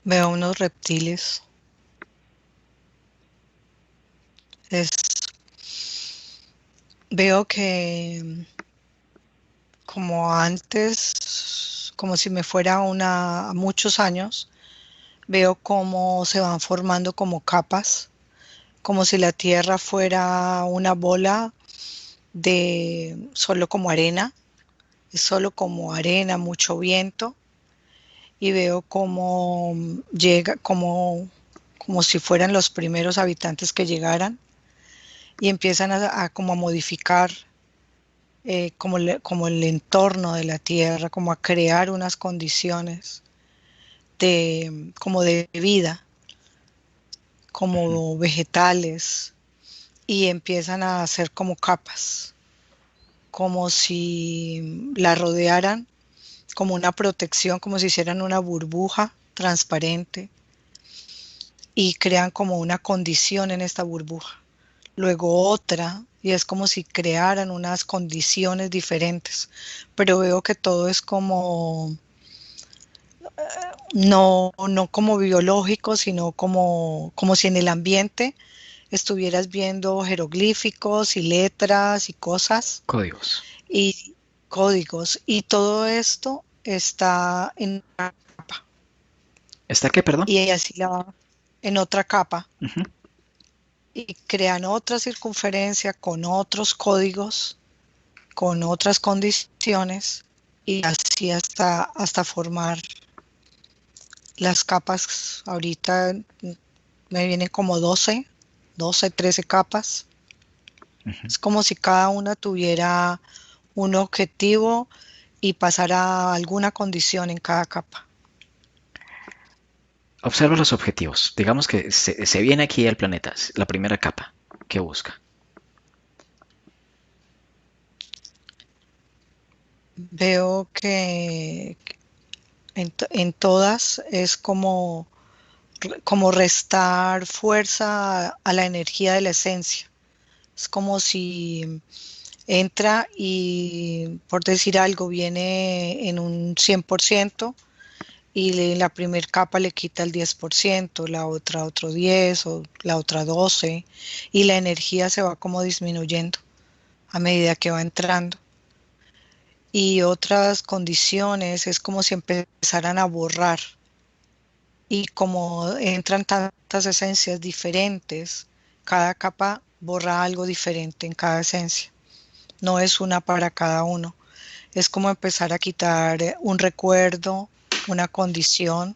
Veo unos reptiles. Es, veo que como antes, como si me fuera a muchos años, veo cómo se van formando como capas, como si la tierra fuera una bola de solo como arena, es solo como arena, mucho viento, y veo cómo llega, como si fueran los primeros habitantes que llegaran, y empiezan a como a modificar como el entorno de la tierra, como a crear unas condiciones como de vida, Ujú. como vegetales, y empiezan a hacer como capas, como si la rodearan, como una protección, como si hicieran una burbuja transparente y crean como una condición en esta burbuja. Luego otra, y es como si crearan unas condiciones diferentes, pero veo que todo es como, no como biológico, sino como si en el ambiente estuvieras viendo jeroglíficos y letras y cosas Códigos. y códigos, y todo esto está en una capa, ¿Está qué, perdón? y así la va en otra capa, Ujú. y crean otra circunferencia con otros códigos, con otras condiciones, y así hasta formar las capas. Ahorita me vienen como 13 capas. Ujú. Es como si cada una tuviera un objetivo y pasara alguna condición en cada capa. Observa los objetivos. Digamos que se viene aquí al planeta, la primera capa que busca. Veo que en todas es como restar fuerza a la energía de la esencia. Es como si entra y, por decir algo, viene en un 100% y la primera capa le quita el 10%, la otra otro 10 o la otra 12, y la energía se va como disminuyendo a medida que va entrando. Y otras condiciones es como si empezaran a borrar, y como entran tantas esencias diferentes, cada capa borra algo diferente en cada esencia. No es una para cada uno. Es como empezar a quitar un recuerdo, una condición,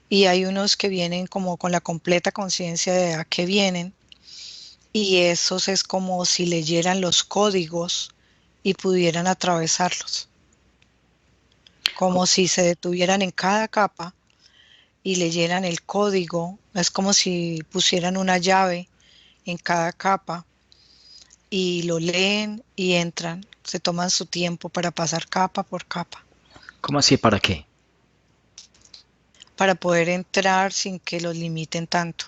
y hay unos que vienen como con la completa conciencia de a qué vienen, y esos es como si leyeran los códigos y pudieran atravesarlos, O- como si se detuvieran en cada capa y leyeran el código. Es como si pusieran una llave en cada capa y lo leen y entran, se toman su tiempo para pasar capa por capa, ¿Cómo así? ¿Para qué? para poder entrar sin que los limiten tanto.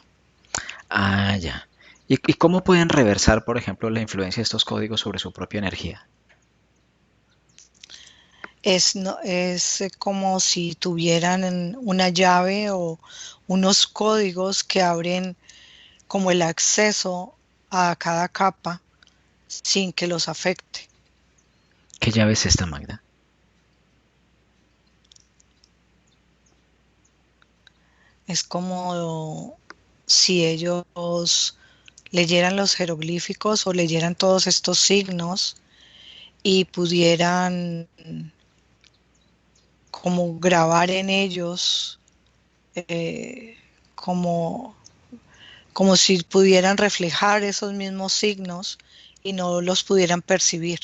Ah, ya. ¿Y cómo pueden reversar, por ejemplo, la influencia de estos códigos sobre su propia energía? Es como si tuvieran una llave o unos códigos que abren como el acceso a cada capa sin que los afecte. ¿Qué llave es esta, Magda? Es como si ellos leyeran los jeroglíficos o leyeran todos estos signos y pudieran como grabar en ellos, eh, como, como si pudieran reflejar esos mismos signos y no los pudieran percibir.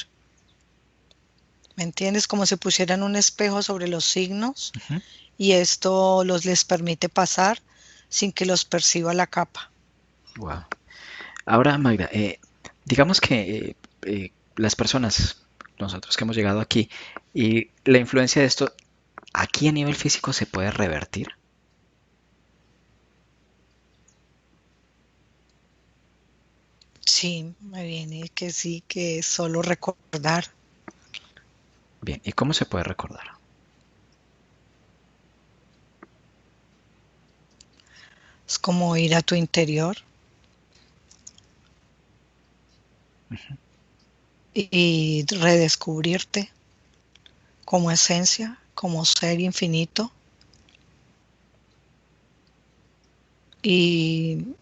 ¿Me entiendes? Como si pusieran un espejo sobre los signos Ujú. y esto les permite pasar sin que los perciba la capa. Wow. Ahora, Magda, digamos que las personas, nosotros que hemos llegado aquí, y la influencia de esto, aquí a nivel físico se puede revertir. Sí, me viene que sí, que es solo recordar. Bien, ¿y cómo se puede recordar? Es como ir a tu interior y redescubrirte como esencia, como ser infinito y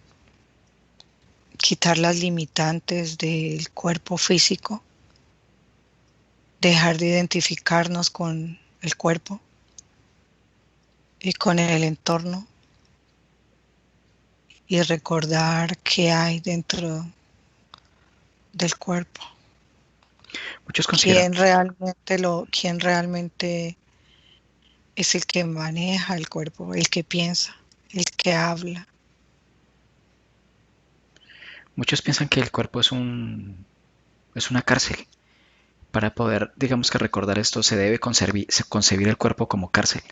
quitar las limitantes del cuerpo físico, dejar de identificarnos con el cuerpo y con el entorno y recordar qué hay dentro del cuerpo, Muchos consideran, quién realmente es el que maneja el cuerpo, el que piensa, el que habla. muchos piensan que el cuerpo es una cárcel. Para poder, digamos que recordar esto, se debe concebir el cuerpo como cárcel.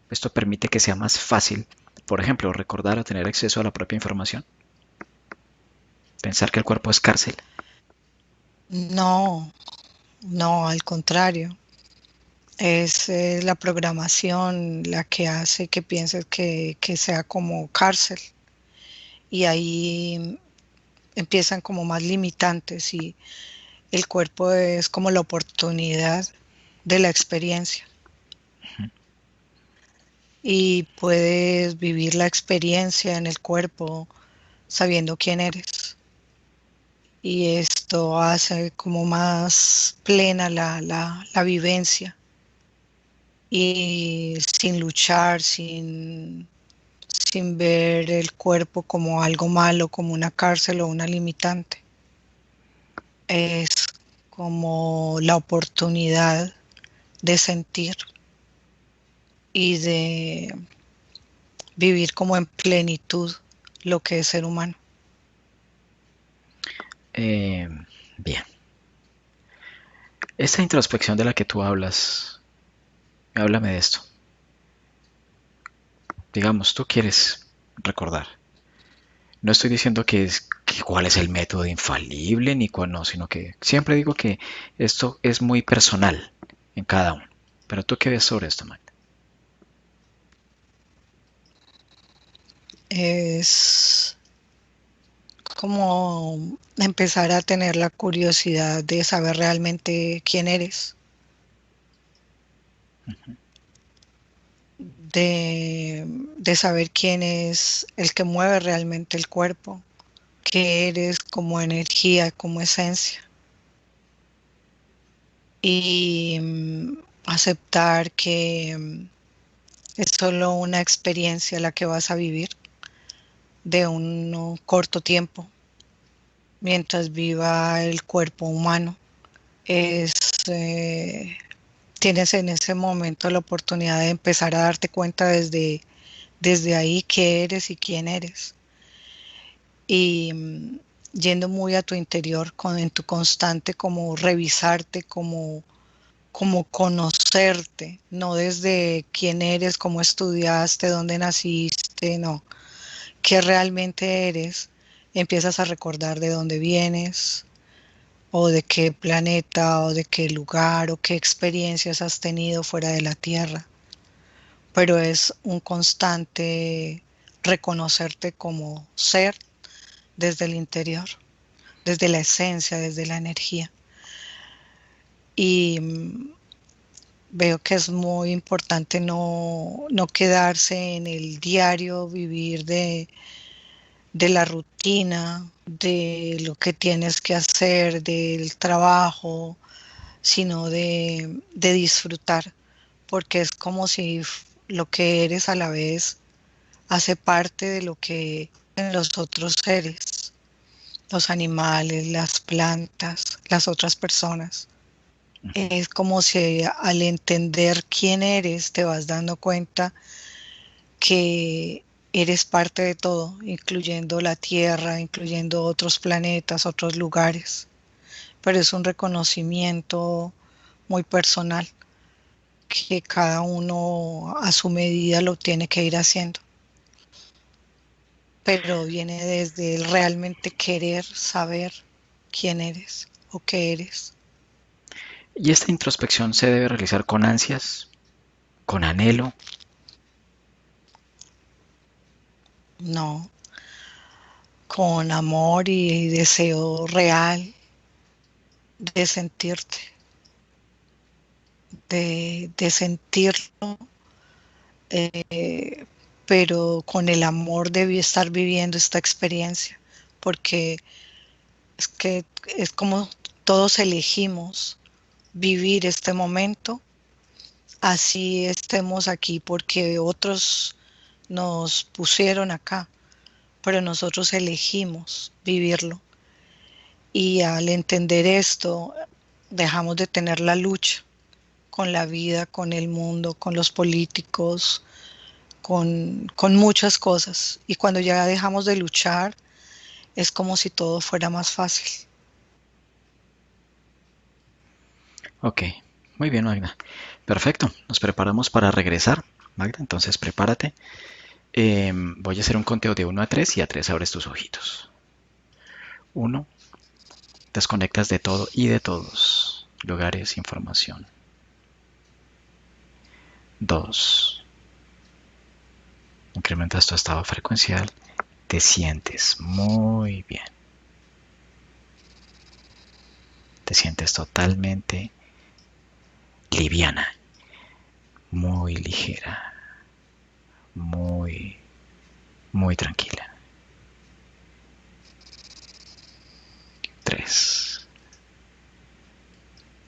Esto permite que sea más fácil, por ejemplo, recordar o tener acceso a la propia información. Pensar que el cuerpo es cárcel. No, no, al contrario. Es la programación la que hace que pienses que sea como cárcel. Y ahí empiezan como más limitantes y el cuerpo es como la oportunidad de la experiencia. Y puedes vivir la experiencia en el cuerpo sabiendo quién eres. Y esto hace como más plena la vivencia y sin luchar, sin ver el cuerpo como algo malo, como una cárcel o una limitante. Es como la oportunidad de sentir y de vivir como en plenitud lo que es ser humano. Eh, bien, esta introspección de la que tú hablas, háblame de esto. Digamos, tú quieres recordar. No estoy diciendo que cuál es el método infalible ni cuál no, sino que siempre digo que esto es muy personal en cada uno. Pero tú qué ves sobre esto, Magda. Es como empezar a tener la curiosidad de saber realmente quién eres, de saber quién es el que mueve realmente el cuerpo, qué eres como energía, como esencia. Y aceptar que es solo una experiencia la que vas a vivir de un corto tiempo mientras viva el cuerpo humano. Es, eh, tienes en ese momento la oportunidad de empezar a darte cuenta desde ahí qué eres y quién eres. Y yendo muy a tu interior, en tu constante como revisarte, como conocerte, no desde quién eres, cómo estudiaste, dónde naciste, no, qué realmente eres. Empiezas a recordar de dónde vienes, o de qué planeta, o de qué lugar, o qué experiencias has tenido fuera de la Tierra. Pero es un constante reconocerte como ser desde el interior. desde la esencia, desde la energía. Y veo que es muy importante no quedarse en el diario, vivir de la rutina, de lo que tienes que hacer, del trabajo, sino de disfrutar, porque es como si lo que eres a la vez hace parte de lo que en los otros seres, los animales, las plantas, las otras personas. Es como si al entender quién eres te vas dando cuenta que eres parte de todo, incluyendo la Tierra, incluyendo otros planetas, otros lugares. Pero es un reconocimiento muy personal que cada uno a su medida lo tiene que ir haciendo. Pero viene desde el realmente querer saber quién eres o qué eres. Y esta introspección se debe realizar con ansias, con anhelo. No, con amor y deseo real de sentirte, de sentirlo, eh, pero con el amor de estar viviendo esta experiencia, porque es que es como todos elegimos vivir este momento, así estemos aquí porque otros nos pusieron acá, pero nosotros elegimos vivirlo. Y al entender esto, dejamos de tener la lucha con la vida, con el mundo, con los políticos, con muchas cosas. Y cuando ya dejamos de luchar, es como si todo fuera más fácil. Ok, muy bien, Magda. Perfecto, nos preparamos para regresar. Magda, entonces prepárate. Voy a hacer un conteo de 1 a 3 y a 3 abres tus ojitos. 1, desconectas de todo y de todos. Lugares, información. 2, incrementas tu estado frecuencial. Te sientes muy bien. Te sientes totalmente liviana, muy ligera, muy, muy tranquila. 3,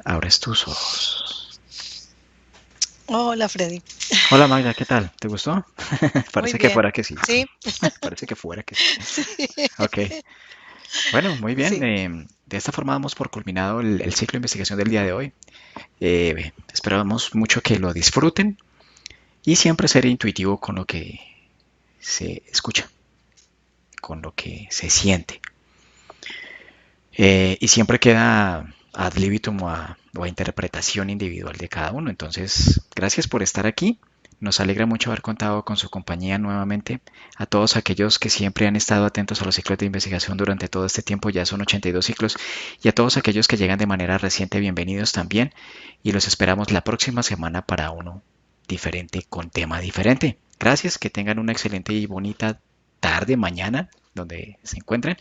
abres tus ojos. Hola, Freddy. Hola Magda, ¿qué tal? ¿Te gustó? Muy Parece que bien. fuera que sí. Sí, Parece que fuera que sí. sí, Ok. Bueno, muy bien. sí. De esta forma damos por culminado el ciclo de investigación del día de hoy. Esperamos mucho que lo disfruten y siempre ser intuitivo con lo que se escucha, con lo que se siente. Y siempre queda ad libitum o a interpretación individual de cada uno. Entonces, gracias por estar aquí. Nos alegra mucho haber contado con su compañía nuevamente. A todos aquellos que siempre han estado atentos a los ciclos de investigación durante todo este tiempo, ya son 82 ciclos, y a todos aquellos que llegan de manera reciente, bienvenidos también. Y los esperamos la próxima semana para uno diferente, con tema diferente. Gracias, que tengan una excelente y bonita tarde, mañana, donde se encuentren.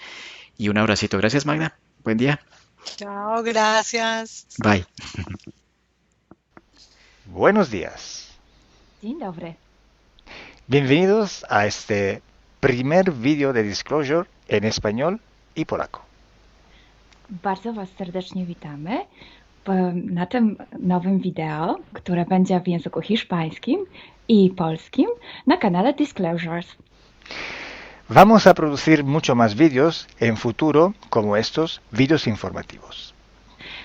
Y un abracito. Gracias, Magda. Buen día. Chao, gracias. Bye. Buenos días. Dzień dobry. Bienvenidos a este primer vídeo de Disclosure en español y polaco. Bardzo Was serdecznie witamy na tym nowym wideo, które będzie w języku hiszpańskim i polskim na kanale Disclosures. Vamos a producir mucho más vídeos en futuro como estos vídeos informativos.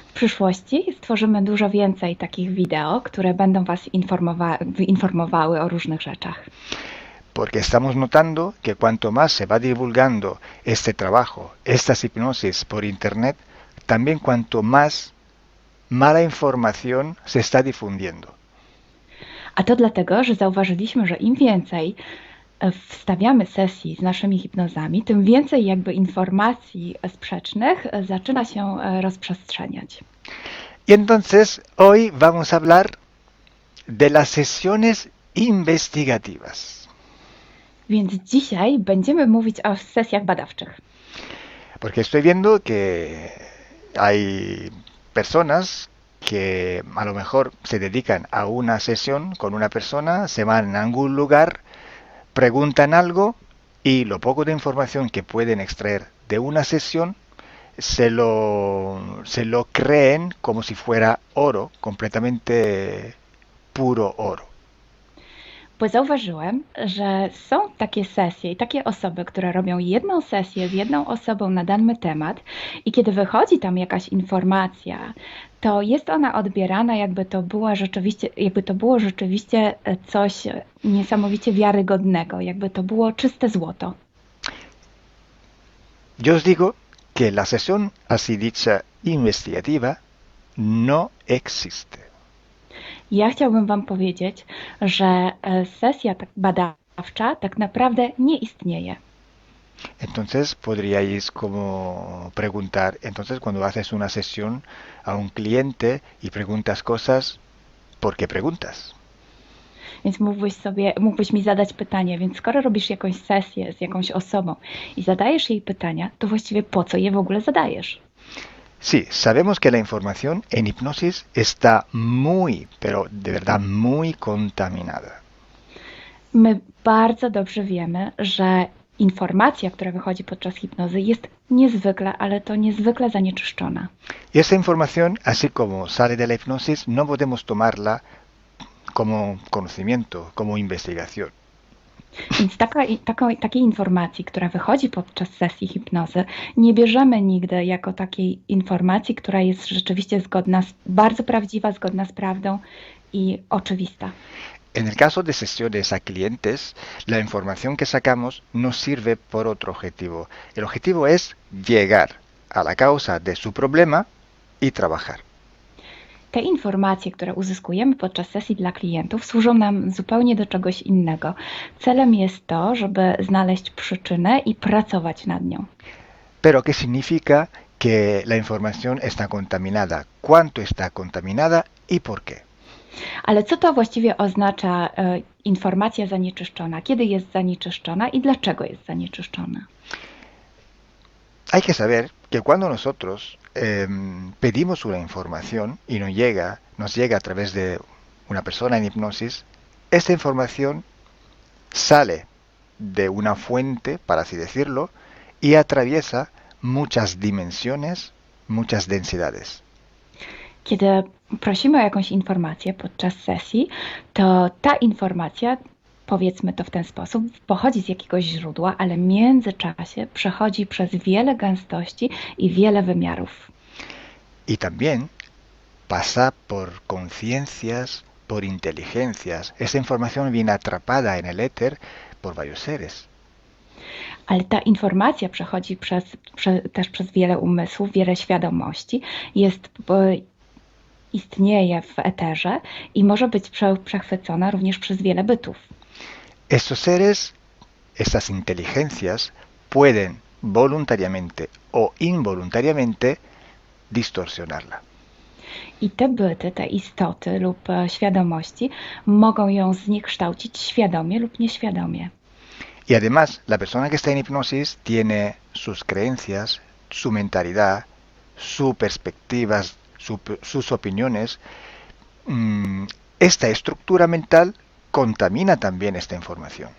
W przyszłości stworzymy dużo więcej takich wideo, które będą Was informowały o różnych rzeczach. Porque estamos notando que cuanto más se va divulgando este trabajo, estas hipnosis por internet, también cuanto más mala información se está difundiendo. A to dlatego, że zauważyliśmy, że im więcej wstawiamy sesji z naszymi hipnozami, tym więcej jakby informacji sprzecznych zaczyna się rozprzestrzeniać. Y entonces hoy vamos a hablar de las sesiones investigativas. Więc dzisiaj będziemy mówić o sesjach badawczych. Porque estoy viendo que hay personas que a lo mejor se dedican a una sesión con una persona, se van a algún lugar, preguntan algo y lo poco de información que pueden extraer de una sesión se lo creen como si fuera oro, completamente puro oro. Bo zauważyłem, że są takie sesje i takie osoby, które robią jedną sesję z jedną osobą na dany temat i kiedy wychodzi tam jakaś informacja, to jest ona odbierana jakby to było rzeczywiście coś niesamowicie wiarygodnego, jakby to było czyste złoto. Yo os digo que la sesión así dicha investigativa no existe. Ja chciałbym Wam powiedzieć, że sesja badawcza tak naprawdę nie istnieje. Entonces podríais como preguntar, entonces cuando haces una sesión a un cliente y preguntas cosas, ¿por qué preguntas? Więc mógłbyś mi zadać pytanie, więc skoro robisz jakąś sesję z jakąś osobą i zadajesz jej pytania, to właściwie po co je w ogóle zadajesz? Sí, sabemos que la información en hipnosis está muy, pero de verdad muy contaminada. My bardzo dobrze wiemy, że informacja, która wychodzi podczas hipnozy jest niezwykle, ale to niezwykle zanieczyszczona. Y esta información, así como sale de la hipnosis, no podemos tomarla como conocimiento, como investigación. Więc takiej informacji, która wychodzi podczas sesji hipnozy, nie bierzemy nigdy jako takiej informacji, która jest rzeczywiście bardzo prawdziwa, zgodna z prawdą i oczywista. En el caso de sesiones a clientes, la información que sacamos nos sirve por otro objetivo. El objetivo es llegar a la causa de su problema y trabajar. Te informacje, które uzyskujemy podczas sesji dla klientów, służą nam zupełnie do czegoś innego. Celem jest to, żeby znaleźć przyczynę i pracować nad nią. Pero ¿qué significa que la información está contaminada? ¿Cuánto está contaminada y por qué? Ale co to właściwie oznacza informacja zanieczyszczona? Kiedy jest zanieczyszczona i dlaczego jest zanieczyszczona? Hay que saber que cuando nosotros pedimos una información y nos llega a través de una persona en hipnosis, esta información sale de una fuente, para así decirlo, y atraviesa muchas dimensiones, muchas densidades. Kiedy prosimy o jakąś informację podczas sesji, to ta informacja, powiedzmy to w ten sposób, pochodzi z jakiegoś źródła, ale w międzyczasie przechodzi przez wiele gęstości i wiele wymiarów. Y también pasa por conciencias, por inteligencias. Esa información viene atrapada en el éter por varios seres. Ale ta informacja przechodzi też przez wiele umysłów, wiele świadomości, istnieje w eterze i może być przechwycona również przez wiele bytów. Estos seres, estas inteligencias, pueden voluntariamente o involuntariamente distorsionarla. I te byty, te istoty lub świadomości mogą ją zniekształcić świadomie lub nieświadomie. Y además, la persona que está en hipnosis tiene sus creencias, su mentalidad, sus perspectivas, sus opiniones. Esta estructura mental contamina también esta información.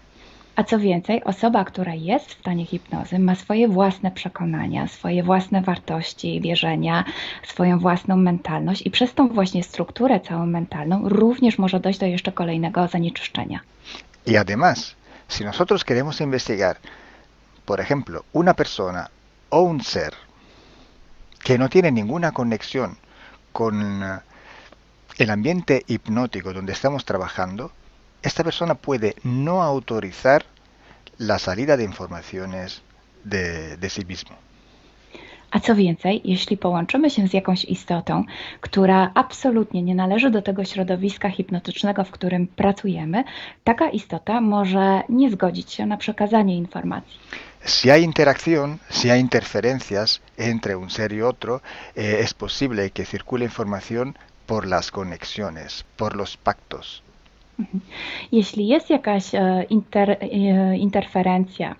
A co więcej, osoba, która jest w stanie hipnozy, ma swoje własne przekonania, swoje własne wartości i wierzenia, swoją własną mentalność i przez tą właśnie strukturę całą mentalną również może dojść do jeszcze kolejnego zanieczyszczenia. Y además, si nosotros queremos investigar, por ejemplo, una persona o un ser que no tiene ninguna conexión con el ambiente hipnótico donde estamos trabajando, esta persona puede no autorizar la salida de informaciones de sí mismo. A co więcej, jeśli połączymy się z jakąś istotą, która absolutnie nie należy do tego środowiska hipnotycznego, w którym pracujemy, taka istota może nie zgodzić się na przekazanie informacji. Si hay interacción, si hay interferencias entre un ser y otro, es posible que circule información por las conexiones, por los pactos. Jeśli jest jakaś interferencja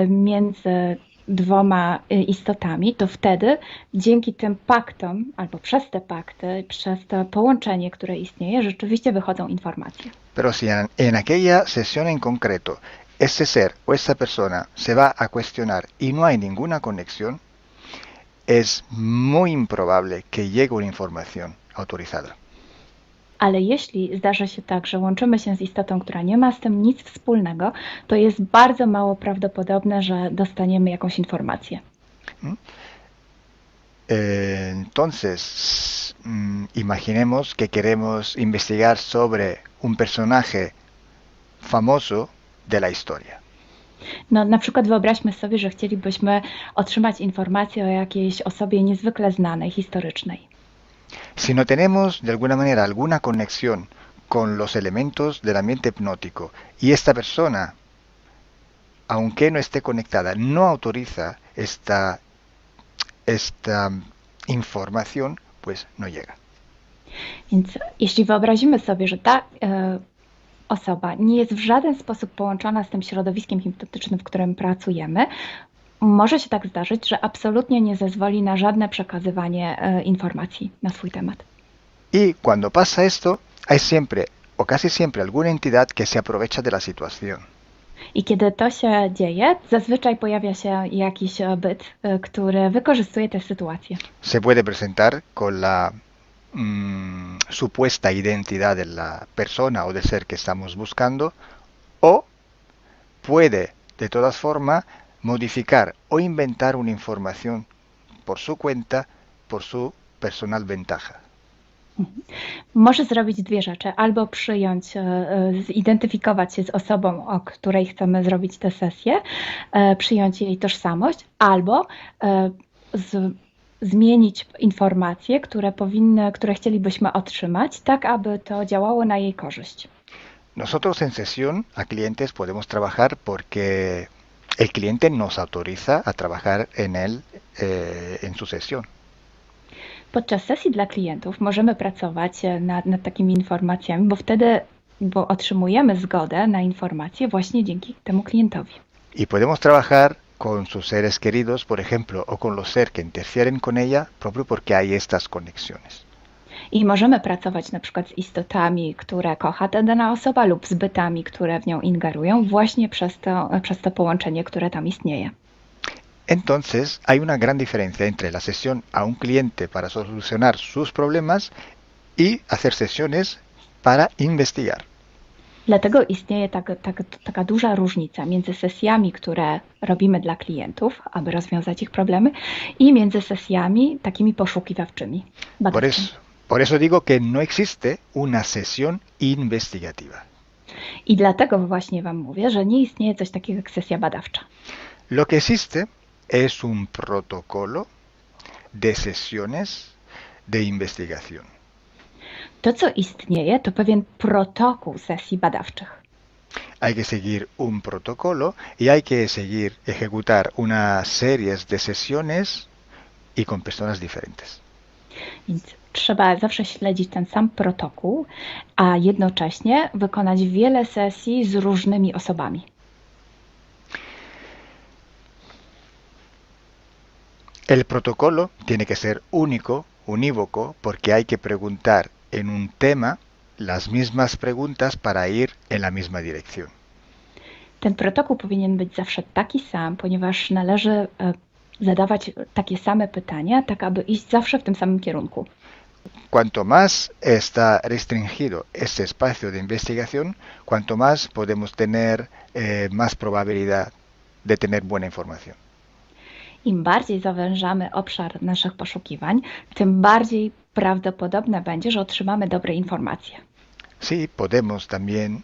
między dwoma istotami, to wtedy dzięki tym paktom, albo przez te pakty, przez to połączenie, które istnieje, rzeczywiście wychodzą informacje. Pero si en aquella sesión en concreto ese ser o esa persona se va a cuestionar y no hay ninguna conexión, es muy improbable que llegue una información autorizada. Ale jeśli zdarzy się tak, że łączymy się z istotą, która nie ma z tym nic wspólnego, to jest bardzo mało prawdopodobne, że dostaniemy jakąś informację. Entonces, imaginemos que queremos investigar sobre un personaje famoso de la historia. No, na przykład wyobraźmy sobie, że chcielibyśmy otrzymać informację o jakiejś osobie niezwykle znanej, historycznej. Si no tenemos de alguna manera alguna conexión con los elementos del ambiente hipnótico y esta persona, aunque no esté conectada, no autoriza esta información, pues no llega. Więc jeśli wyobrazimy sobie, że ta osoba nie jest w żaden sposób połączona z tym środowiskiem hipnotycznym, w którym pracujemy, może się tak zdarzyć, że absolutnie nie zezwoli na żadne przekazywanie informacji na swój temat. Y cuando pasa esto, hay siempre o casi siempre alguna entidad que se aprovecha de la situación. I kiedy to się dzieje, zazwyczaj pojawia się jakiś byt, który wykorzystuje tę sytuację. Se puede presentar con la supuesta identidad de la persona o del ser que estamos buscando, o puede de todas formas modificar o inventar una información por su cuenta, por su personal ventaja. Może zrobić dwie rzeczy. Albo przyjąć, zidentyfikować się z osobą, o której chcemy zrobić tę sesję, przyjąć jej tożsamość, albo zmienić informacje, które chcielibyśmy otrzymać, tak aby to działało na jej korzyść. Nosotros en sesión a clientes podemos trabajar porque el cliente nos autoriza a trabajar en su sesión. Podczas sesji dla klientów możemy pracować nad takimi informacjami, bo otrzymujemy zgodę na informacje właśnie dzięki temu klientowi. Y podemos trabajar con sus seres queridos, por ejemplo, o con los seres que interfieren con ella, propio porque hay estas conexiones. I możemy pracować na przykład z istotami, które kocha ta dana osoba, lub z bytami, które w nią ingerują, właśnie przez to połączenie, które tam istnieje. Entonces, hay una gran diferencia entre la sesión a un cliente para solucionar sus problemas y hacer sesiones para investigar. Dlatego istnieje taka duża różnica między sesjami, które robimy dla klientów, aby rozwiązać ich problemy, i między sesjami takimi poszukiwawczymi, badawczymi. Por eso digo que no existe una sesión investigativa. I dlatego właśnie Wam mówię, że nie istnieje coś takiego jak sesja badawcza. Lo que existe es un protocolo de sesiones de investigación. To, co istnieje, to pewien protokół sesji badawczych. Hay que seguir un protocolo y hay que ejecutar una serie de sesiones y con personas diferentes. Więc trzeba zawsze śledzić ten sam protokół, a jednocześnie wykonać wiele sesji z różnymi osobami. El protocolo tiene que ser único, unívoco, porque hay que preguntar en un tema las mismas preguntas para ir en la misma dirección. Ten protokół powinien być zawsze taki sam, ponieważ należy zadawać takie same pytania, tak aby iść zawsze w tym samym kierunku. Cuanto más está restringido este espacio de investigación, cuanto más podemos tener más probabilidad de tener buena información. Im bardziej zawężamy obszar naszych poszukiwań, tym bardziej prawdopodobne będzie, że otrzymamy dobre informacje. Sí, podemos también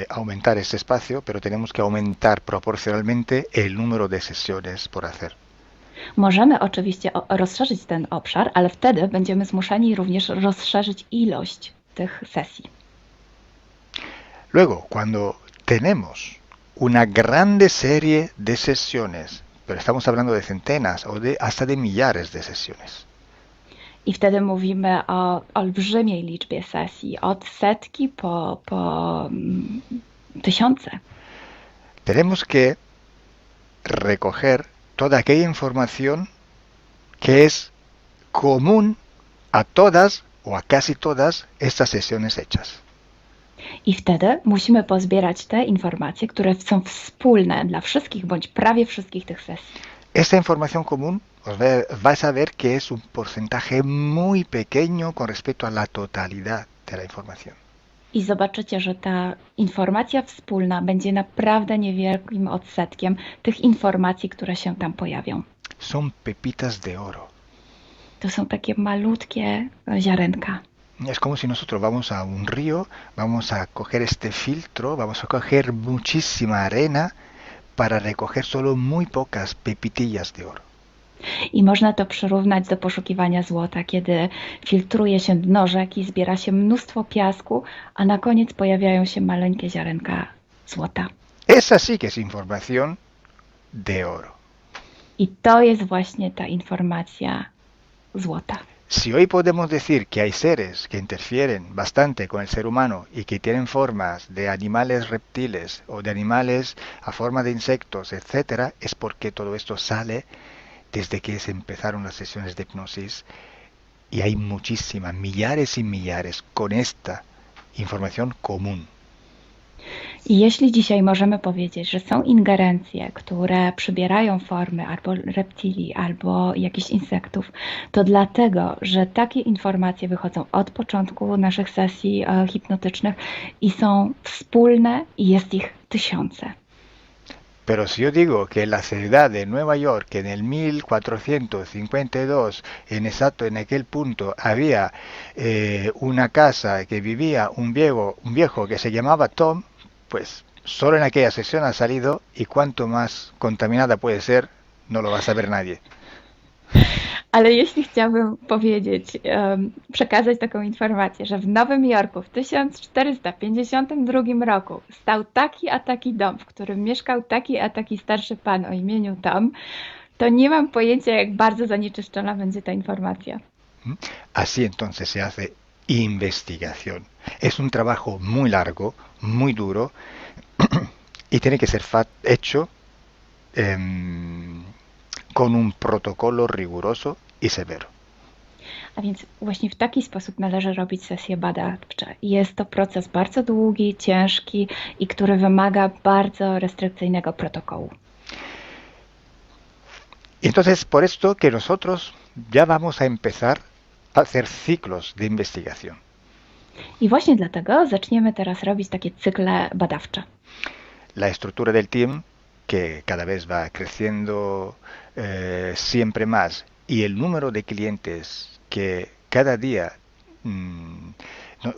aumentar este espacio, pero tenemos que aumentar proporcionalmente el número de sesiones por hacer. Możemy oczywiście rozszerzyć ten obszar, ale wtedy będziemy zmuszeni również rozszerzyć ilość tych sesji. Luego, cuando tenemos una grande serie de sesiones, pero estamos hablando de centenas o hasta de millares de sesiones. I wtedy mówimy o olbrzymiej liczbie sesji, od setki po tysiące. Tenemos que recoger toda aquella información que es común a todas o a casi todas estas sesiones hechas. I wtedy musimy pozbierać te informacje, które są wspólne dla wszystkich bądź prawie wszystkich tych sesji. Esta información común vais a ver que es un porcentaje muy pequeño con respecto a la totalidad de la información. I zobaczycie, że ta informacja wspólna będzie naprawdę niewielkim odsetkiem tych informacji, które się tam pojawią. Son pepitas de oro. To są takie malutkie ziarenka. Es como si nosotros vamos a un río, vamos a coger este filtro, vamos a coger muchísima arena para recoger solo muy pocas pepitillas de oro. I można to przyrównać do poszukiwania złota, kiedy filtruje się dno rzeki, zbiera się mnóstwo piasku, a na koniec pojawiają się maleńkie ziarenka złota. Esa sí que es información de oro. I to jest właśnie ta informacja złota. Si hoy podemos decir que hay seres que interfieren bastante con el ser humano y que tienen formas de animales reptiles o de animales a forma de insectos, etc., es porque todo esto sale desde que se empezaron las sesiones de hipnosis y hay muchísimas, millares y millares con esta información común. I jeśli dzisiaj możemy powiedzieć, że są ingerencje, które przybierają formy albo reptilii, albo jakichś insektów, to dlatego, że takie informacje wychodzą od początku naszych sesji hipnotycznych i są wspólne i jest ich tysiące. Pero si yo digo que en la ciudad de Nueva York en el 1452, en aquel punto, había una casa que vivía un viejo que se llamaba Tom, pues solo en aquella sesión ha salido, y cuanto más contaminada puede ser, no lo va a saber nadie. Ale jeśli chciałbym powiedzieć, przekazać taką informację, że w Nowym Jorku w 1452 roku stał taki a taki dom, w którym mieszkał taki a taki starszy pan o imieniu Tom, to nie mam pojęcia, jak bardzo zanieczyszczona będzie ta informacja. Así entonces se hace investigación. Es un trabajo muy largo, muy duro, y tiene que ser hecho con un protocolo riguroso i severo. A więc właśnie w taki sposób należy robić sesje badawcze. Jest to proces bardzo długi, ciężki i który wymaga bardzo restrykcyjnego protokołu. Entonces, por esto que nosotros ya vamos a empezar a hacer ciclos de investigación. I właśnie dlatego zaczniemy teraz robić takie cykle badawcze. La estructura del team, que cada vez va creciendo siempre más, y el número de clientes que cada día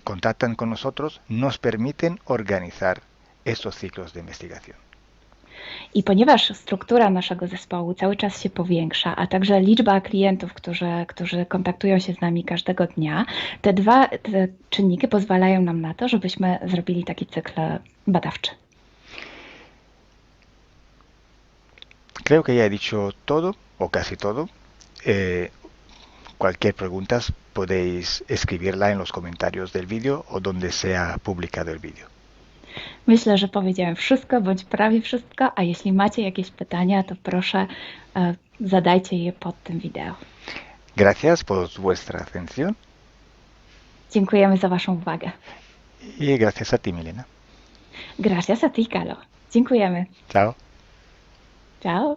contactan con nosotros, nos permiten organizar estos ciclos de investigación. I ponieważ struktura naszego zespołu cały czas się powiększa, a także liczba klientów, którzy kontaktują się z nami każdego dnia, te czynniki pozwalają nam na to, żebyśmy zrobili taki cykl badawczy. Creo que ya he dicho todo, o casi todo. Cualquier pregunta podéis escribirla en los comentarios del vídeo o donde sea publicado el vídeo. Myślę, że powiedziałem wszystko, bądź prawie wszystko, a jeśli macie jakieś pytania, to proszę zadajcie je pod tym wideo. Gracias por vuestra atención. Dziękujemy za waszą uwagę. Y gracias a ti, Milena. Gracias a ti, Kalo. Dziękujemy. Chao. Ciao.